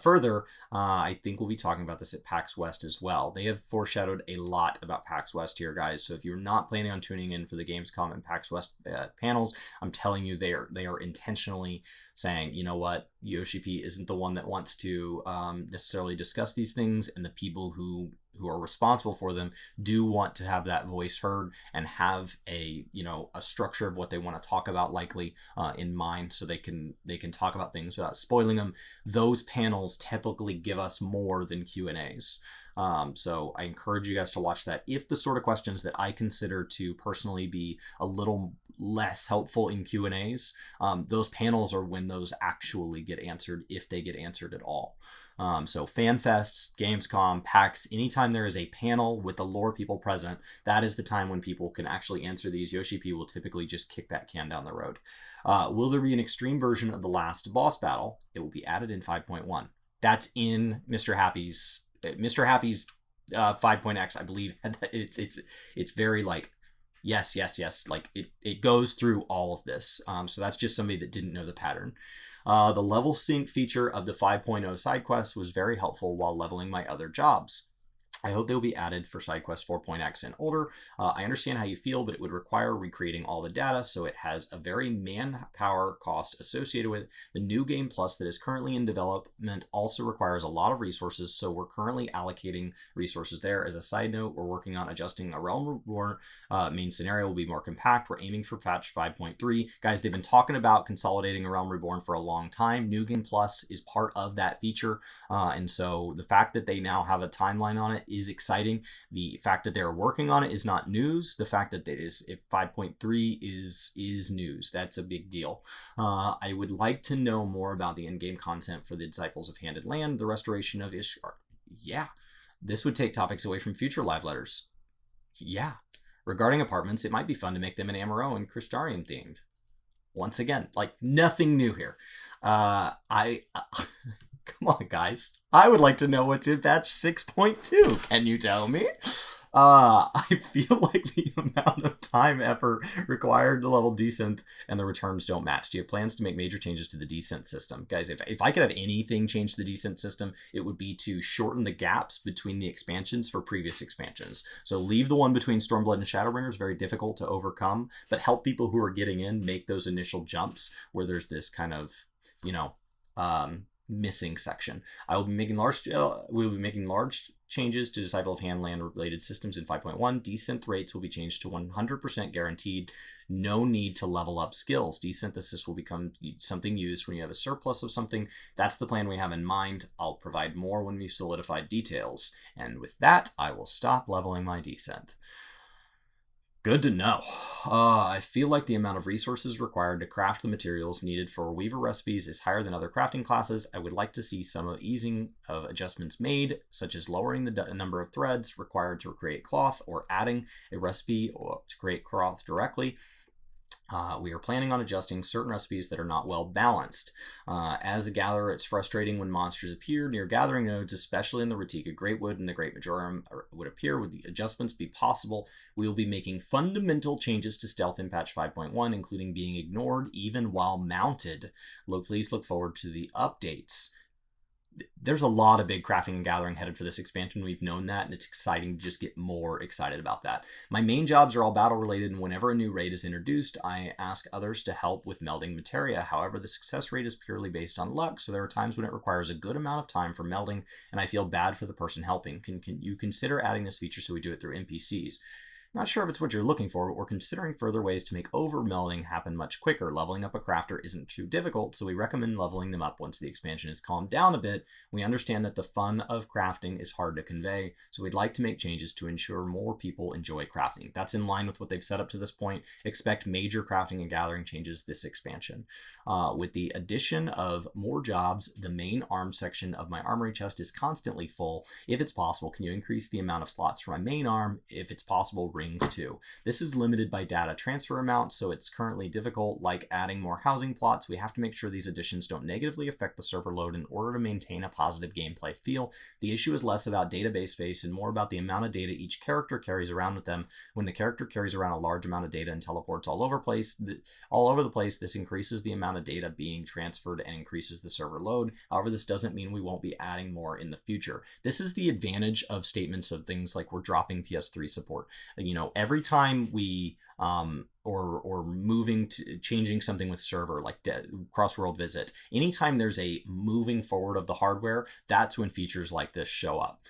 Further, I think we'll be talking about this at PAX West as well. They have foreshadowed a lot about PAX West here, guys. So if you're not planning on tuning in for the Gamescom and PAX West panels, I'm telling you they are intentionally saying, you know what, Yoshi P isn't the one that wants to necessarily discuss these things, and the people who are responsible for them do want to have that voice heard and have a structure of what they want to talk about likely in mind, so they can talk about things without spoiling them. Those panels typically give us more than Q&As. So I encourage you guys to watch that. If the sort of questions that I consider to personally be a little less helpful in Q&As, those panels are when those actually get answered, if they get answered at all. So FanFests, Gamescom, PAX, anytime there is a panel with the lore people present, that is the time when people can actually answer these. Yoshi P will typically just kick that can down the road. Will there be an extreme version of the last boss battle? It will be added in 5.1. That's in Mr. Happy's 5.x, I believe. It's very like, yes, like it goes through all of this. So that's just somebody that didn't know the pattern. The level sync feature of the 5.0 side quests was very helpful while leveling my other jobs. I hope they will be added for SideQuest 4.x and older. I understand how you feel, but it would require recreating all the data, so it has a very manpower cost associated with it. The new Game Plus that is currently in development also requires a lot of resources, so we're currently allocating resources there. As a side note, we're working on adjusting a Realm Reborn. Main scenario will be more compact. We're aiming for patch 5.3. Guys, they've been talking about consolidating a Realm Reborn for a long time. New Game Plus is part of that feature, and so the fact that they now have a timeline on it is exciting. The fact that they're working on it is not news. The fact that it is, if 5.3 is news, that's a big deal. I would like to know more about the in-game content for the Disciples of Handed Land, the restoration of Ishtar. Yeah, this would take topics away from future live letters. Yeah. Regarding apartments, it might be fun to make them an Amaurot and Crystarium themed. Once again, like nothing new here. Come on, guys. I would like to know what's in patch 6.2. Can you tell me? I feel like the amount of time, effort required to level Desynth and the returns don't match. Do you have plans to make major changes to the Desynth system? Guys, if I could have anything change to the Desynth system, it would be to shorten the gaps between the expansions for previous expansions. So leave the one between Stormblood and Shadowbringers, very difficult to overcome, but help people who are getting in make those initial jumps where there's this kind of, missing section. I will be making large changes to Disciple of Handland related systems in 5.1. Desynth rates will be changed to 100% guaranteed. No need to level up skills. Desynthesis will become something used when you have a surplus of something. That's the plan we have in mind. I'll provide more when we solidify details. And with that, I will stop leveling my Desynth. Good to know. I feel like the amount of resources required to craft the materials needed for Weaver recipes is higher than other crafting classes. I would like to see some easing of adjustments made, such as lowering the number of threads required to create cloth or adding a recipe or to create cloth directly. We are planning on adjusting certain recipes that are not well balanced. As a gatherer, it's frustrating when monsters appear near gathering nodes, especially in the Ratika Greatwood and the Great Majorum would appear. Would the adjustments be possible? We will be making fundamental changes to stealth in patch 5.1, including being ignored even while mounted. Please look forward to the updates. There's a lot of big crafting and gathering headed for this expansion. We've known that, and it's exciting to just get more excited about that. My main jobs are all battle related, and whenever a new raid is introduced, I ask others to help with melding materia. However, the success rate is purely based on luck, so there are times when it requires a good amount of time for melding, and I feel bad for the person helping. Can you consider adding this feature so we do it through NPCs? Not sure if it's what you're looking for, but we're considering further ways to make over-melding happen much quicker. Leveling up a crafter isn't too difficult, so we recommend leveling them up once the expansion is calmed down a bit. We understand that the fun of crafting is hard to convey, so we'd like to make changes to ensure more people enjoy crafting. That's in line with what they've set up to this point. Expect major crafting and gathering changes this expansion. With the addition of more jobs, the main arms section of my armory chest is constantly full. If it's possible, can you increase the amount of slots for my main arm? If it's possible, rings too. This is limited by data transfer amount, so it's currently difficult. Like adding more housing plots, we have to make sure these additions don't negatively affect the server load in order to maintain a positive gameplay feel. The issue is less about database space and more about the amount of data each character carries around with them. When the character carries around a large amount of data and teleports all over the place, this increases the amount of data being transferred and increases the server load. However, this doesn't mean we won't be adding more in the future. This is the advantage of statements of things like we're dropping PS3 support. Every time we or moving to changing something with server like cross-world visit, anytime there's a moving forward of the hardware, that's when features like this show up.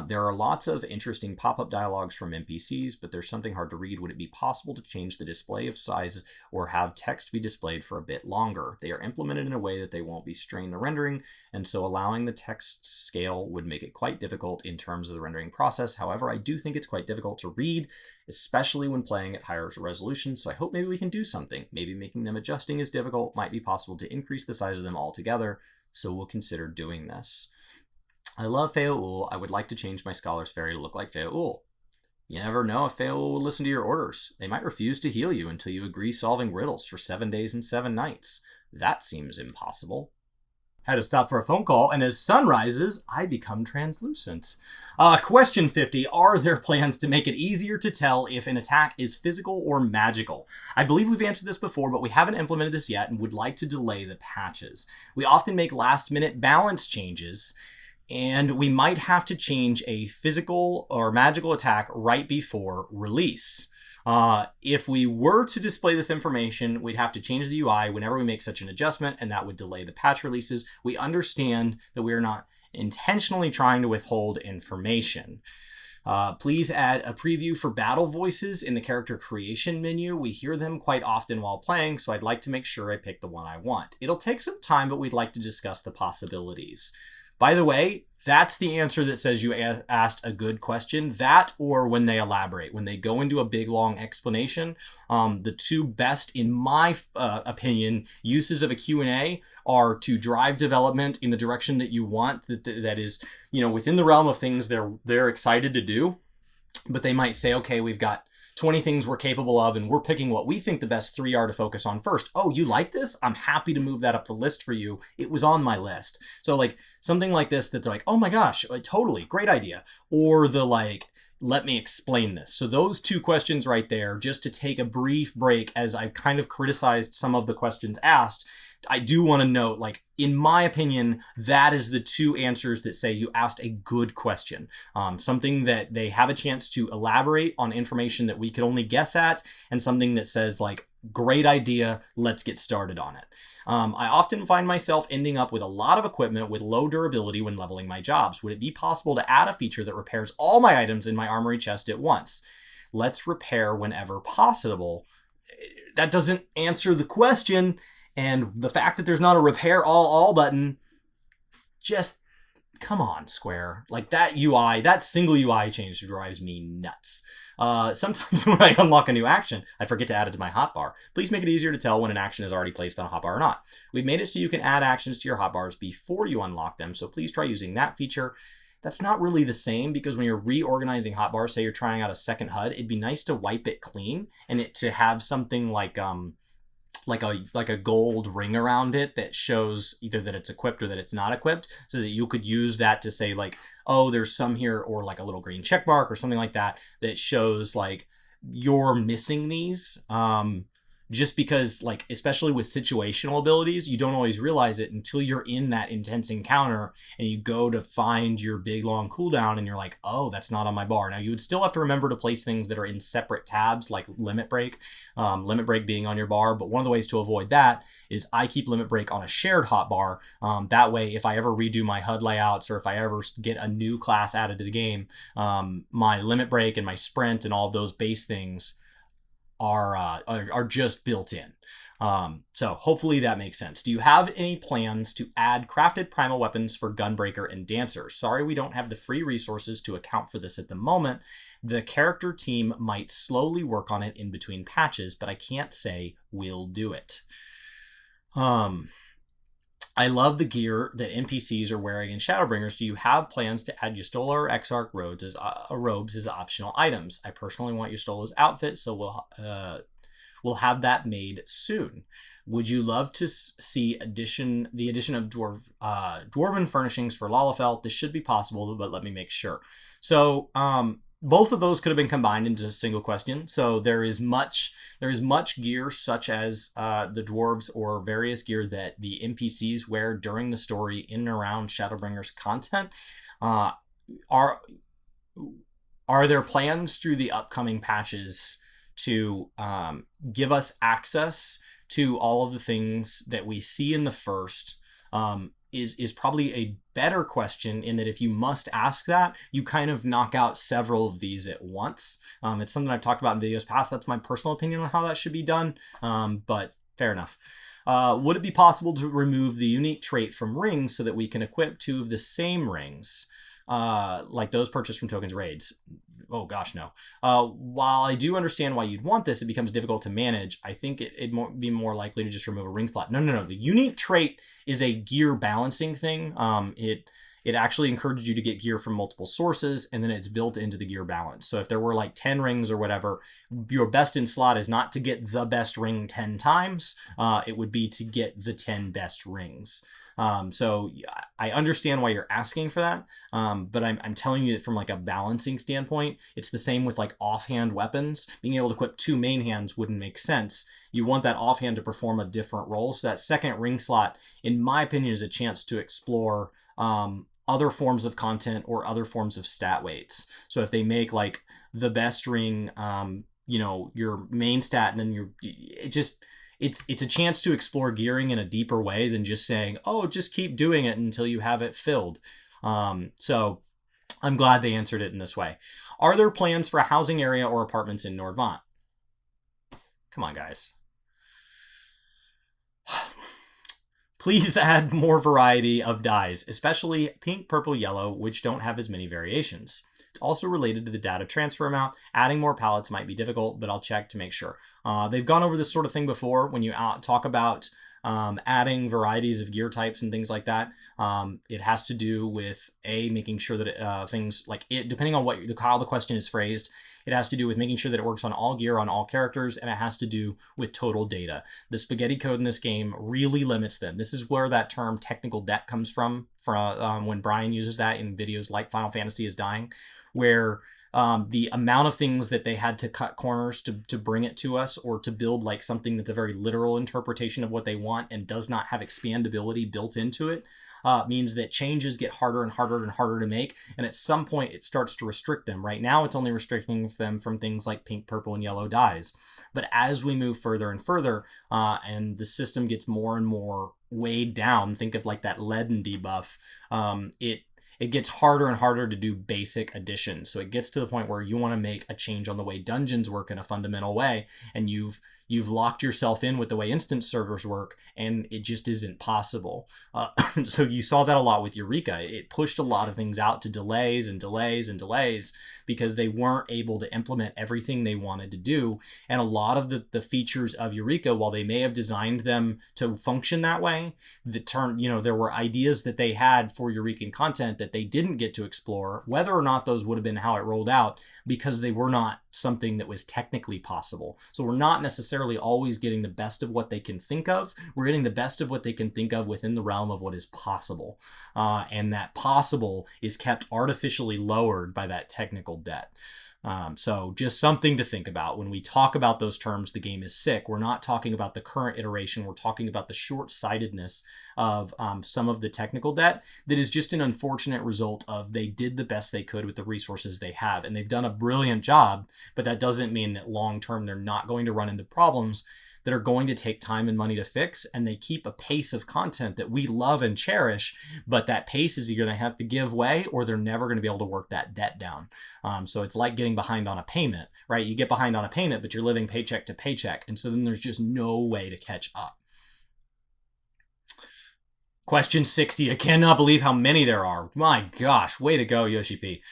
There are lots of interesting pop-up dialogues from NPCs, but there's something hard to read. Would it be possible to change the display of size or have text be displayed for a bit longer? They are implemented in a way that they won't be strain the rendering, and so allowing the text scale would make it quite difficult in terms of the rendering process. However, I do think it's quite difficult to read, especially when playing at higher resolution, so I hope maybe we can do something. Maybe making them adjusting is difficult. Might be possible to increase the size of them altogether, so we'll consider doing this. I love Feoul. I would like to change my Scholar's Fairy to look like Feoul. You never know if Feoul will listen to your orders. They might refuse to heal you until you agree solving riddles for 7 days and 7 nights. That seems impossible. Had to stop for a phone call, and as sun rises, I become translucent. Question 50. Are there plans to make it easier to tell if an attack is physical or magical? I believe we've answered this before, but we haven't implemented this yet and would like to delay the patches. We often make last-minute balance changes, and we might have to change a physical or magical attack right before release. If we were to display this information, we'd have to change the UI whenever we make such an adjustment, and that would delay the patch releases. We understand that we are not intentionally trying to withhold information. Please add a preview for battle voices in the character creation menu. We hear them quite often while playing, so I'd like to make sure I pick the one I want. It'll take some time, but we'd like to discuss the possibilities. By the way, that's the answer that says you asked a good question. That or when they elaborate, when they go into a big long explanation. The two best, in my opinion, uses of a Q&A are to drive development in the direction that you want, that is, within the realm of things they're excited to do. But they might say, okay, we've got 20 things we're capable of, and we're picking what we think the best 3 are to focus on first. Oh, you like this? I'm happy to move that up the list for you. It was on my list. So like something like this that they're like, oh my gosh, totally, great idea. Or the like, let me explain this. So those two questions right there, just to take a brief break as I've kind of criticized some of the questions asked, I do want to note, like, in my opinion, that is the two answers that say you asked a good question. Something that they have a chance to elaborate on information that we could only guess at, and something that says, like, great idea, let's get started on it. I often find myself ending up with a lot of equipment with low durability when leveling my jobs. Would it be possible to add a feature that repairs all my items in my armory chest at once? Let's repair whenever possible. That doesn't answer the question. And the fact that there's not a repair all button, just come on, Square. Like that UI, that single UI change drives me nuts. Sometimes when I unlock a new action, I forget to add it to my hotbar. Please make it easier to tell when an action is already placed on a hotbar or not. We've made it so you can add actions to your hotbars before you unlock them, so please try using that feature. that's not really the same, because when you're reorganizing hotbars, say you're trying out a second HUD, it'd be nice to wipe it clean and it to have something like a gold ring around it that shows either that it's equipped or that it's not equipped, so that you could use that to say like, oh, there's some here, or like a little green check mark or something like that that shows like you're missing these. Just because, like, especially with situational abilities, you don't always realize it until you're in that intense encounter and you go to find your big long cooldown and you're like, oh, that's not on my bar. Now, you would still have to remember to place things that are in separate tabs, like limit break being on your bar. But one of the ways to avoid that is I keep limit break on a shared hotbar. That way, if I ever redo my HUD layouts or if I ever get a new class added to the game, my limit break and my sprint and all of those base things are just built in. So hopefully that makes sense. Do you have any plans to add crafted primal weapons for Gunbreaker and Dancer? Sorry, we don't have the free resources to account for this at the moment. The character team might slowly work on it in between patches, but I can't say we'll do it. I love the gear that NPCs are wearing in Shadowbringers. Do you have plans to add Yustola or Exarch robes as optional items? I personally want Yustola's outfit, so we'll have that made soon. Would you love to see the addition of dwarven furnishings for Lalafell? This should be possible, but let me make sure. So both of those could have been combined into a single question. So there is much gear, such as the dwarves or various gear that the NPCs wear during the story in and around Shadowbringers content. Are there plans through the upcoming patches to give us access to all of the things that we see in the first? Is probably a better question, in that if you must ask that, you kind of knock out several of these at once. It's something I've talked about in videos past. That's my personal opinion on how that should be done, but fair enough. Would it be possible to remove the unique trait from rings so that we can equip 2 of the same rings, like those purchased from tokens raids? Oh gosh, no. While I do understand why you'd want this, it becomes difficult to manage. I think it'd be more likely to just remove a ring slot. No. The unique trait is a gear balancing thing. It actually encourages you to get gear from multiple sources, and then it's built into the gear balance. So if there were like 10 rings or whatever, your best in slot is not to get the best ring 10 times. It would be to get the 10 best rings. So I understand why you're asking for that, but I'm telling you that from like a balancing standpoint, it's the same with like offhand weapons. Being able to equip 2 main hands wouldn't make sense. You want that offhand to perform a different role. So that second ring slot, in my opinion, is a chance to explore other forms of content or other forms of stat weights. So if they make like the best ring, your main stat, and then it's a chance to explore gearing in a deeper way than just saying, oh, just keep doing it until you have it filled. So I'm glad they answered it in this way. Are there plans for a housing area or apartments in Nordvant? Come on, guys. Please add more variety of dyes, especially pink, purple, yellow, which don't have as many variations. It's also related to the data transfer amount. Adding more palettes might be difficult, but I'll check to make sure. They've gone over this sort of thing before when you talk about adding varieties of gear types and things like that. It has to do with making sure that things like it, depending on how the question is phrased, it has to do with making sure that it works on all gear on all characters, and it has to do with total data. The spaghetti code in this game really limits them. This is where that term technical debt comes from when Brian uses that in videos like Final Fantasy is Dying, where the amount of things that they had to cut corners to bring it to us, or to build like something that's a very literal interpretation of what they want and does not have expandability built into it, means that changes get harder and harder and harder to make, and at some point it starts to restrict them. Right now it's only restricting them from things like pink, purple, and yellow dyes. But as we move further and further, and the system gets more and more weighed down, think of like that leaden debuff, it gets harder and harder to do basic additions. So it gets to the point where you want to make a change on the way dungeons work in a fundamental way, and you've you've locked yourself in with the way instance servers work, and it just isn't possible. So you saw that a lot with Eureka. It pushed a lot of things out to delays and delays and delays because they weren't able to implement everything they wanted to do. And a lot of the features of Eureka, while they may have designed them to function that way, there were ideas that they had for Eurekan content that they didn't get to explore, whether or not those would have been how it rolled out, because they were not something that was technically possible. So we're not necessarily always getting the best of what they can think of. We're getting the best of what they can think of within the realm of what is possible. And that possible is kept artificially lowered by that technical debt. So just something to think about. When we talk about those terms, the game is sick. We're not talking about the current iteration. We're talking about the short-sightedness of some of the technical debt that is just an unfortunate result of they did the best they could with the resources they have. And they've done a brilliant job, but that doesn't mean that long-term they're not going to run into problems that are going to take time and money to fix, and they keep a pace of content that we love and cherish, but that pace is you're going to have to give way, or they're never going to be able to work that debt down. So it's like getting behind on a payment, right? You get behind on a payment, but you're living paycheck to paycheck, and so then there's just no way to catch up. Question 60. I cannot believe how many there are. My gosh, way to go, Yoshi P.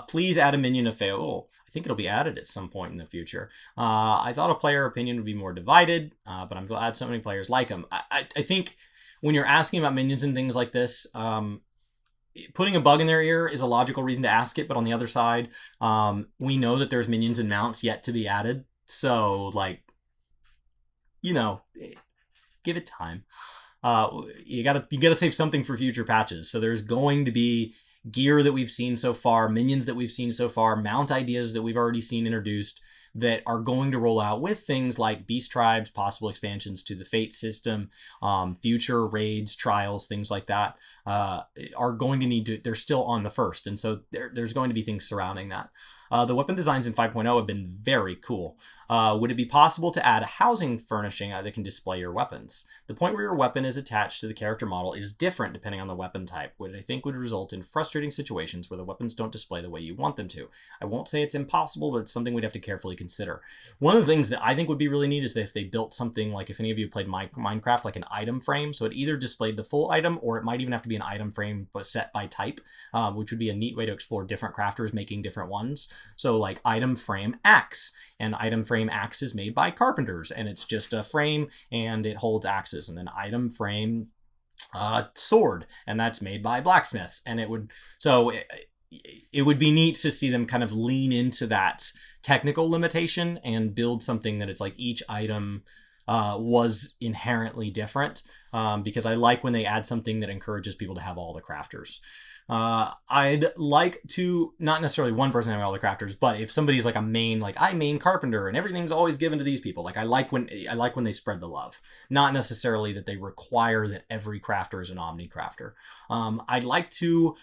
Please add a minion to fail. I think it'll be added at some point in the future. I thought a player opinion would be more divided, but I'm glad so many players like them. I think when you're asking about minions and things like this, putting a bug in their ear is a logical reason to ask it, but on the other side, we know that there's minions and mounts yet to be added. So, give it time. You gotta save something for future patches. So there's going to be gear that we've seen so far, minions that we've seen so far, mount ideas that we've already seen introduced that are going to roll out with things like beast tribes, possible expansions to the fate system, future raids, trials, things like that, are going to need to, they're still on the first. And so there's going to be things surrounding that. The weapon designs in 5.0 have been very cool. Would it be possible to add a housing furnishing that can display your weapons? The point where your weapon is attached to the character model is different depending on the weapon type, which I think would result in frustrating situations where the weapons don't display the way you want them to. I won't say it's impossible, but it's something we'd have to carefully consider. One of the things that I think would be really neat is that if they built something like, if any of you played Minecraft, like an item frame, so it either displayed the full item, or it might even have to be an item frame but set by type, which would be a neat way to explore different crafters making different ones. So like item frame axe, and item frame axe is made by carpenters, and it's just a frame and it holds axes. And then item frame sword, and that's made by blacksmiths. And it would be neat to see them kind of lean into that technical limitation and build something that it's like each item was inherently different, because I like when they add something that encourages people to have all the crafters. I'd like to, not necessarily one person having all the crafters, but if somebody's like a main, like I main carpenter and everything's always given to these people, like I like when they spread the love, not necessarily that they require that every crafter is an omni crafter. I'd like to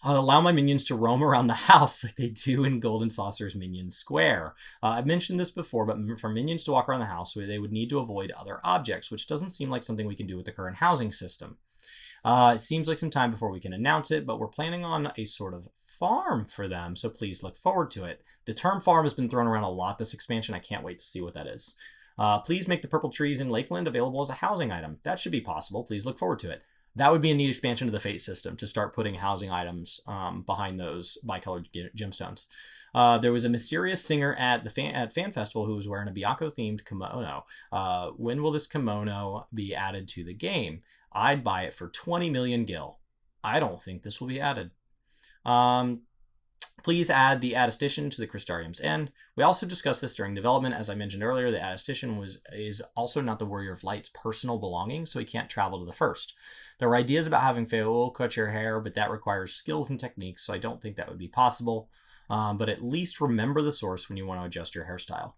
allow my minions to roam around the house like they do in Golden Saucer's Minion Square. I've mentioned this before, but for minions to walk around the house, they would need to avoid other objects, which doesn't seem like something we can do with the current housing system. It seems like some time before we can announce it, but we're planning on a sort of farm for them, so please look forward to it. The term farm has been thrown around a lot this expansion. I can't wait to see what that is. Please make the purple trees in Lakeland available as a housing item. That should be possible. Please look forward to it. That would be a neat expansion to the Fate system, to start putting housing items behind those bicolored gemstones. There was a mysterious singer at Fan Festival who was wearing a Byakko-themed kimono. When will this kimono be added to the game? I'd buy it for 20 million gil. I don't think this will be added. Please add the Attestation to the Crystarium's end. We also discussed this during development. As I mentioned earlier, the Attestation is also not the Warrior of Light's personal belongings, so he can't travel to the first. There were ideas about having Feol cut your hair, but that requires skills and techniques, so I don't think that would be possible. But at least remember the source when you want to adjust your hairstyle.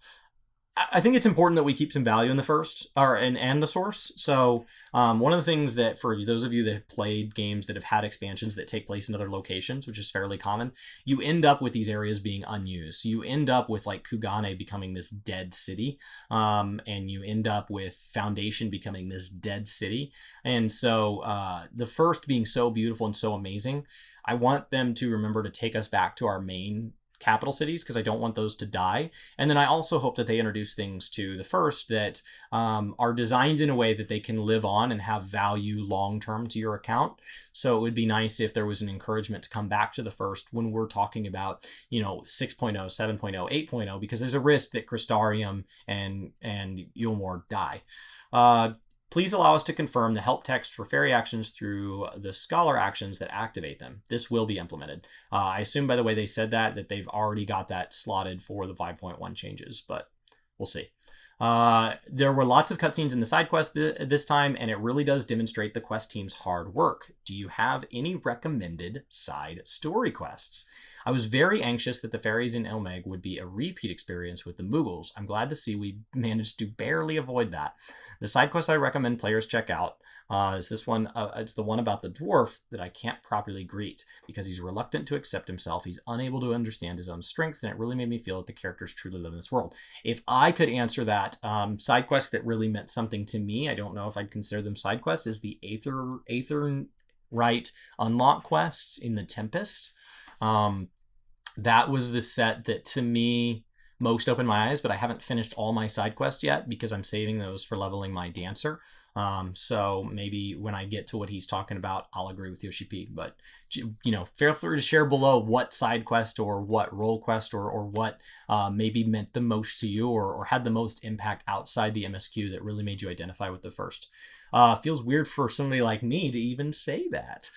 I think it's important that we keep some value in the first, and the source. So one of the things that, for those of you that have played games that have had expansions that take place in other locations, which is fairly common, you end up with these areas being unused. So you end up with like Kugane becoming this dead city, and you end up with Foundation becoming this dead city. And so the first being so beautiful and so amazing, I want them to remember to take us back to our main capital cities because I don't want those to die. And then I also hope that they introduce things to the first that are designed in a way that they can live on and have value long-term to your account. So it would be nice if there was an encouragement to come back to the first when we're talking about, 6.0, 7.0, 8.0, because there's a risk that Crystarium and Amaurot die. Please allow us to confirm the help text for fairy actions through the scholar actions that activate them. This will be implemented. I assume by the way they said that they've already got that slotted for the 5.1 changes, but we'll see. There were lots of cutscenes in the side quest this time, and it really does demonstrate the quest team's hard work. Do you have any recommended side story quests? I was very anxious that the fairies in Ilmeg would be a repeat experience with the Muggles. I'm glad to see we managed to barely avoid that. The side quest I recommend players check out is this one. It's the one about the dwarf that I can't properly greet because he's reluctant to accept himself. He's unable to understand his own strengths, and it really made me feel that the characters truly live in this world. If I could answer that, side quest that really meant something to me, I don't know if I'd consider them side quests, is the Aetherite unlock quests in the Tempest. That was the set that to me most opened my eyes, but I haven't finished all my side quests yet because I'm saving those for leveling my dancer. So maybe when I get to what he's talking about, I'll agree with Yoshi P. But, feel free to share below what side quest or what role quest or what maybe meant the most to you or had the most impact outside the MSQ that really made you identify with the first. Feels weird for somebody like me to even say that.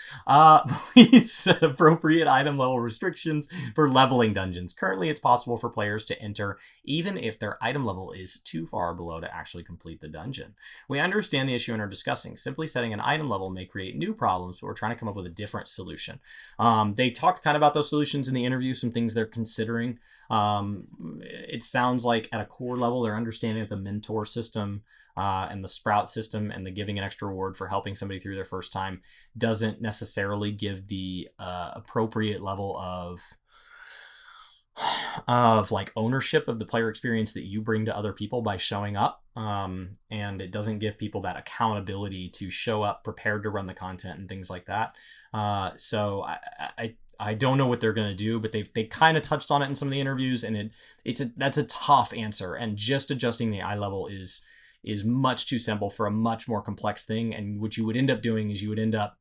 Please set appropriate item level restrictions for leveling dungeons. Currently, it's possible for players to enter even if their item level is too far below to actually complete the dungeon. We understand the issue and are discussing. Simply setting an item level may create new problems, but we're trying to come up with a different solution. They talked kind of about those solutions in the interview, some things they're considering. It sounds like at a core level, their understanding of the mentor system and the sprout system and the giving an extra reward for helping somebody through their first time doesn't necessarily give the appropriate level of like ownership of the player experience that you bring to other people by showing up. And it doesn't give people that accountability to show up prepared to run the content and things like that. So I don't know what they're going to do, but they kind of touched on it in some of the interviews, and that's a tough answer. And just adjusting the eye level is much too simple for a much more complex thing. And what you would end up doing is you would end up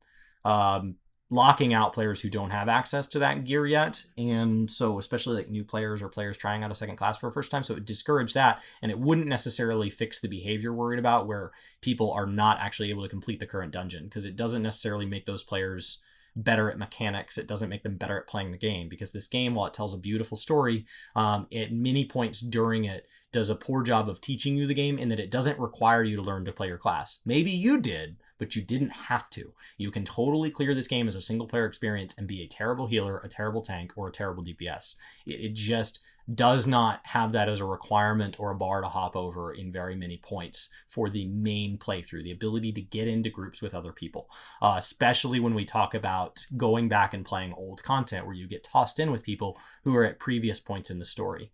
locking out players who don't have access to that gear yet. And so especially like new players or players trying out a second class for the first time. So it would discourage that, and it wouldn't necessarily fix the behavior worried about where people are not actually able to complete the current dungeon, because it doesn't necessarily make those players better at mechanics. It doesn't make them better at playing the game, because this game, while it tells a beautiful story, at many points during it does a poor job of teaching you the game in that it doesn't require you to learn to play your class. Maybe you did, but you didn't have to. You can totally clear this game as a single player experience and be a terrible healer, a terrible tank, or a terrible DPS. It just does not have that as a requirement or a bar to hop over in very many points for the main playthrough, the ability to get into groups with other people, especially when we talk about going back and playing old content where you get tossed in with people who are at previous points in the story.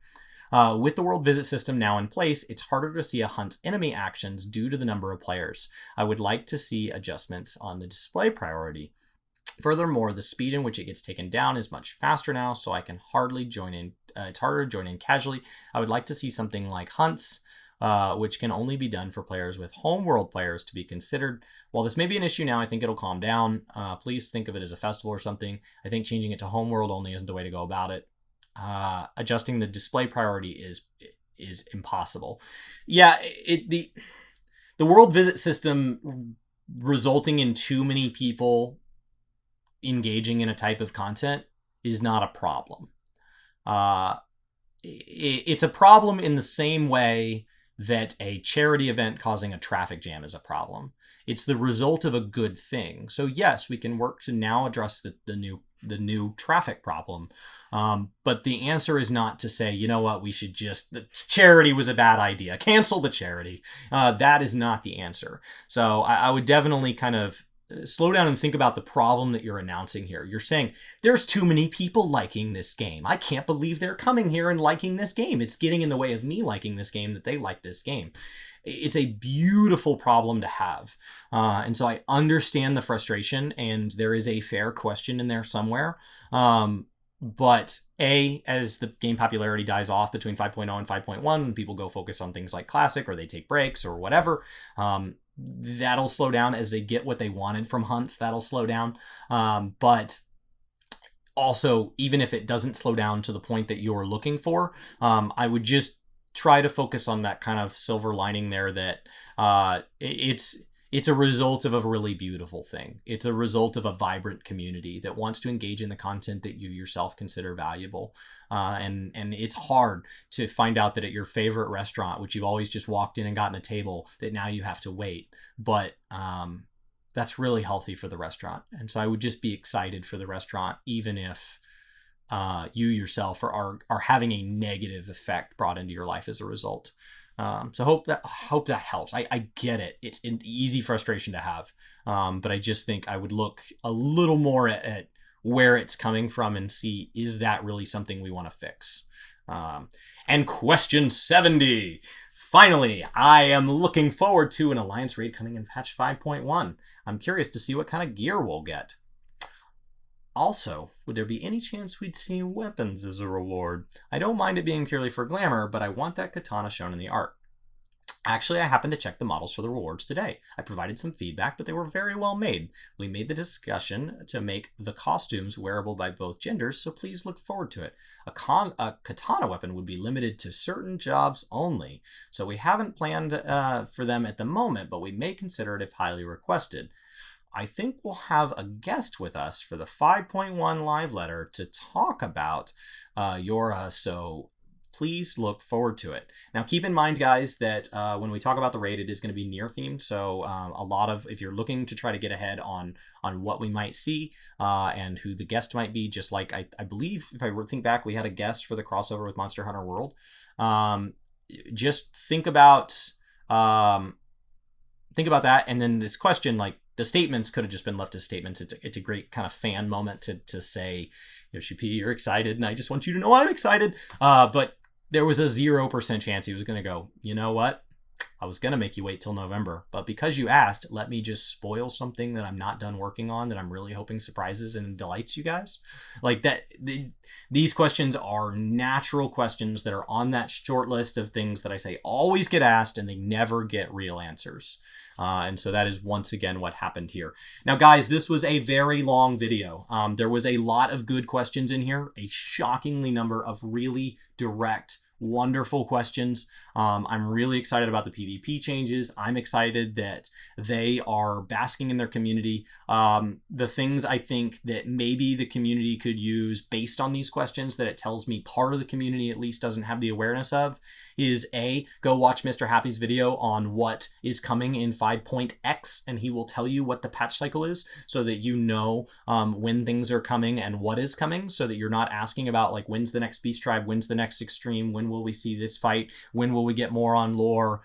With the world visit system now in place, it's harder to see a hunt enemy actions due to the number of players. I would like to see adjustments on the display priority. Furthermore, the speed in which it gets taken down is much faster now, so I can hardly join in. It's harder to join in casually. I would like to see something like hunts, which can only be done for players with homeworld players to be considered. While this may be an issue now, I think it'll calm down. Please think of it as a festival or something. I think changing it to homeworld only isn't the way to go about it. Adjusting the display priority is impossible. Yeah, the world visit system resulting in too many people engaging in a type of content is not a problem. It's a problem in the same way that a charity event causing a traffic jam is a problem. It's the result of a good thing. So yes, we can work to now address the new traffic problem. But the answer is not to say, you know what, the charity was a bad idea. Cancel the charity. That is not the answer. So I would definitely kind of slow down and think about the problem that you're announcing here. You're saying there's too many people liking this game. I can't believe they're coming here and liking this game. It's getting in the way of me liking this game that they like this game. It's a beautiful problem to have. And so I understand the frustration, and there is a fair question in there somewhere. But as the game popularity dies off between 5.0 and 5.1, people go focus on things like Classic or they take breaks or whatever. That'll slow down as they get what they wanted from hunts. That'll slow down. But also, even if it doesn't slow down to the point that you're looking for, I would just try to focus on that kind of silver lining there that it's a result of a really beautiful thing. It's a result of a vibrant community that wants to engage in the content that you yourself consider valuable. And it's hard to find out that at your favorite restaurant, which you've always just walked in and gotten a table, that now you have to wait. But that's really healthy for the restaurant. And so I would just be excited for the restaurant, even if you yourself are having a negative effect brought into your life as a result. So hope that helps. I get it. It's an easy frustration to have. But I just think I would look a little more at where it's coming from and see, is that really something we want to fix? And question 70. Finally, I am looking forward to an Alliance raid coming in patch 5.1. I'm curious to see what kind of gear we'll get. Also, would there be any chance we'd see weapons as a reward? I don't mind it being purely for glamour, but I want that katana shown in the art. Actually, I happened to check the models for the rewards today. I provided some feedback, but they were very well made. We made the discussion to make the costumes wearable by both genders, so please look forward to it. A katana weapon would be limited to certain jobs only, so we haven't planned for them at the moment, but we may consider it if highly requested. I think we'll have a guest with us for the 5.1 live letter to talk about Yora, so please look forward to it. Now, keep in mind, guys, that when we talk about the raid, it is going to be near themed. So a lot of, if you're looking to try to get ahead on what we might see and who the guest might be, just like I believe, if I think back, we had a guest for the crossover with Monster Hunter World. Just think about that. And then this question, like, the statements could have just been left as statements. It's a great kind of fan moment to say, Yoshi P, you're excited, and I just want you to know I'm excited. But there was a 0% chance he was going to go, you know what? I was going to make you wait till November, but because you asked, let me just spoil something that I'm not done working on that I'm really hoping surprises and delights you guys. Like that, these questions are natural questions that are on that short list of things that I say always get asked and they never get real answers. And so that is once again what happened here. Now, guys, this was a very long video. There was a lot of good questions in here, a shockingly number of really direct, wonderful questions. I'm really excited about the PvP changes. I'm excited that they are basking in their community. The things I think that maybe the community could use based on these questions that it tells me part of the community at least doesn't have the awareness of is go watch Mr. Happy's video on what is coming in 5.x, and he will tell you what the patch cycle is so that you know when things are coming and what is coming, so that you're not asking about like when's the next Beast Tribe, when's the next Extreme, when will we see this fight, when will we get more on lore,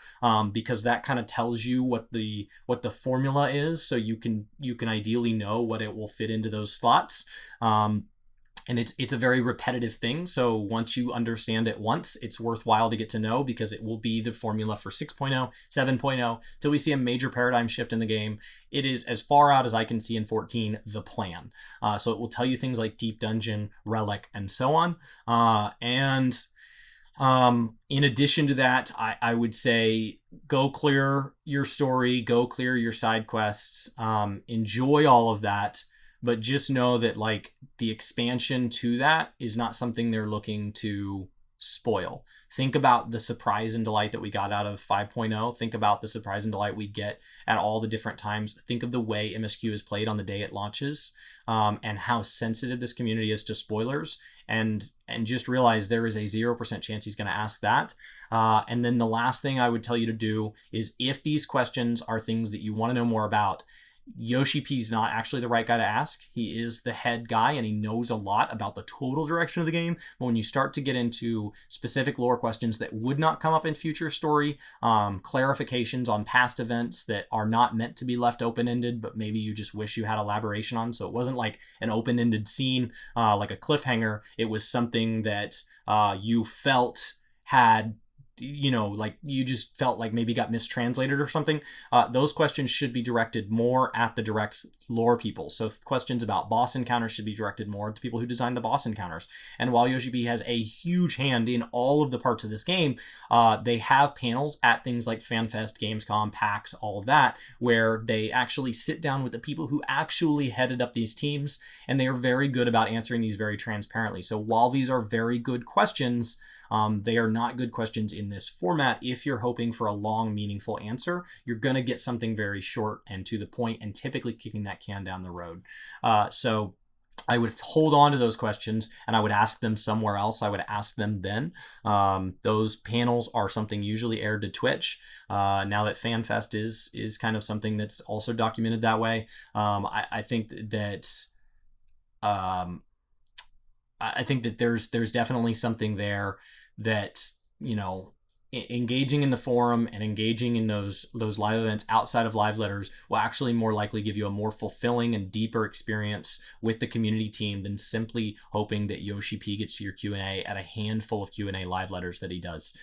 because that kind of tells you what the formula is, so you can ideally know what it will fit into those slots. And it's a very repetitive thing, so once you understand it once, it's worthwhile to get to know, because it will be the formula for 6.0, 7.0, till we see a major paradigm shift in the game. It is, as far out as I can see in 14, the plan. So it will tell you things like Deep Dungeon, Relic, and so on. In addition to that, I would say go clear your story, go clear your side quests, enjoy all of that. But just know that like the expansion to that is not something they're looking to spoil. Think about the surprise and delight that we got out of 5.0. Think about the surprise and delight we get at all the different times. Think of the way MSQ is played on the day it launches, and how sensitive this community is to spoilers. And just realize there is a 0% chance he's going to ask that. And then the last thing I would tell you to do is, if these questions are things that you want to know more about, Yoshi P's not actually the right guy to ask. He is the head guy and he knows a lot about the total direction of the game. But when you start to get into specific lore questions that would not come up in future story, clarifications on past events that are not meant to be left open-ended, but maybe you just wish you had elaboration on. So it wasn't like an open-ended scene, like a cliffhanger. It was something that you felt had like you just felt like maybe got mistranslated or something, those questions should be directed more at the direct lore people. So questions about boss encounters should be directed more to people who designed the boss encounters. And while Yoshi P has a huge hand in all of the parts of this game, they have panels at things like FanFest, Gamescom, PAX, all of that, where they actually sit down with the people who actually headed up these teams, and they are very good about answering these very transparently. So while these are very good questions, they are not good questions in this format. If you're hoping for a long, meaningful answer, you're going to get something very short and to the point, and typically kicking that can down the road. So I would hold on to those questions, and I would ask them somewhere else. I would ask them then. Those panels are something usually aired to Twitch. Now that FanFest is kind of something that's also documented that way. I think that there's definitely something there that, engaging in the forum and engaging in those live events outside of live letters will actually more likely give you a more fulfilling and deeper experience with the community team than simply hoping that Yoshi P gets to your Q&A at a handful of Q&A live letters that he does.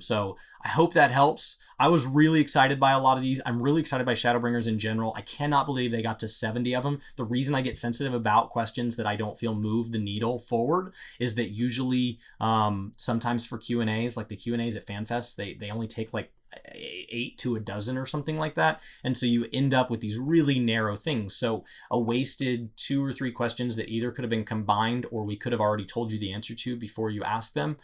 So I hope that helps. I was really excited by a lot of these. I'm really excited by Shadowbringers in general. I cannot believe they got to 70 of them. The reason I get sensitive about questions that I don't feel move the needle forward is that usually sometimes for Q&As, like the Q&As at FanFest, they only take like 8 to a dozen or something like that, and so you end up with these really narrow things. So a wasted 2 or 3 questions that either could have been combined or we could have already told you the answer to before you asked them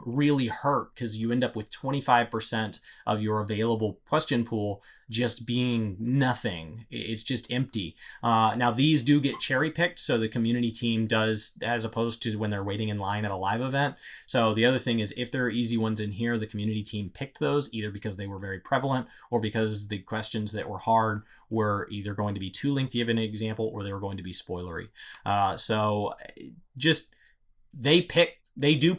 really hurt, because you end up with 25% of your available question pool just being nothing. It's just empty. Now these do get cherry picked, so the community team does, as opposed to when they're waiting in line at a live event. So the other thing is, if there are easy ones in here, the community team picked those either because they were very prevalent or because the questions that were hard were either going to be too lengthy of an example or they were going to be spoilery. So just they do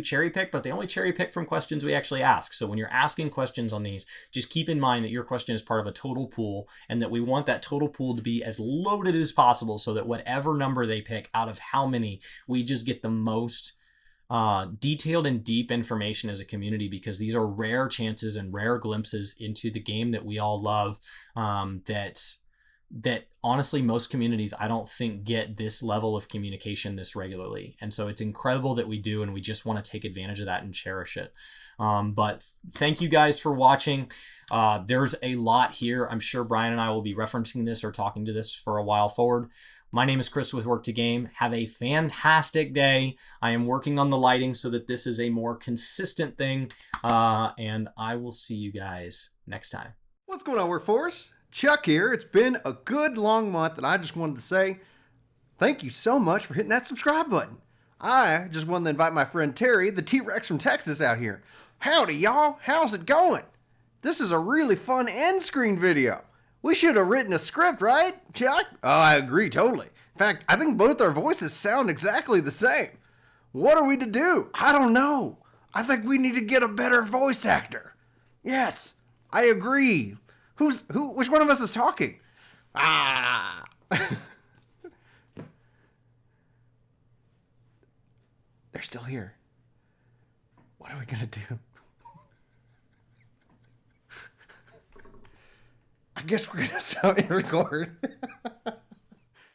cherry pick, but they only cherry pick from questions we actually ask. So when you're asking questions on these, just keep in mind that your question is part of a total pool, and that we want that total pool to be as loaded as possible, so that whatever number they pick out of how many, we just get the most detailed and deep information as a community, because these are rare chances and rare glimpses into the game that we all love, that honestly most communities I don't think get this level of communication this regularly. And so it's incredible that we do, and we just want to take advantage of that and cherish it. But thank you guys for watching. There's a lot here. I'm sure Brian and I will be referencing this or talking to this for a while forward. My name is Chris with Work2Game. Have a fantastic day. I am working on the lighting so that this is a more consistent thing, and I will see you guys next time. What's going on, Workforce? Chuck here. It's been a good long month, and I just wanted to say thank you so much for hitting that subscribe button. I just wanted to invite my friend Terry, the T-Rex from Texas, out here. Howdy, y'all. How's it going? This is a really fun end screen video. We should have written a script, right, Chuck? Oh, I agree totally. In fact, I think both our voices sound exactly the same. What are we to do? I don't know. I think we need to get a better voice actor. Yes, I agree. Which one of us is talking? Ah. They're still here. What are we gonna do? I guess we're gonna stop and record.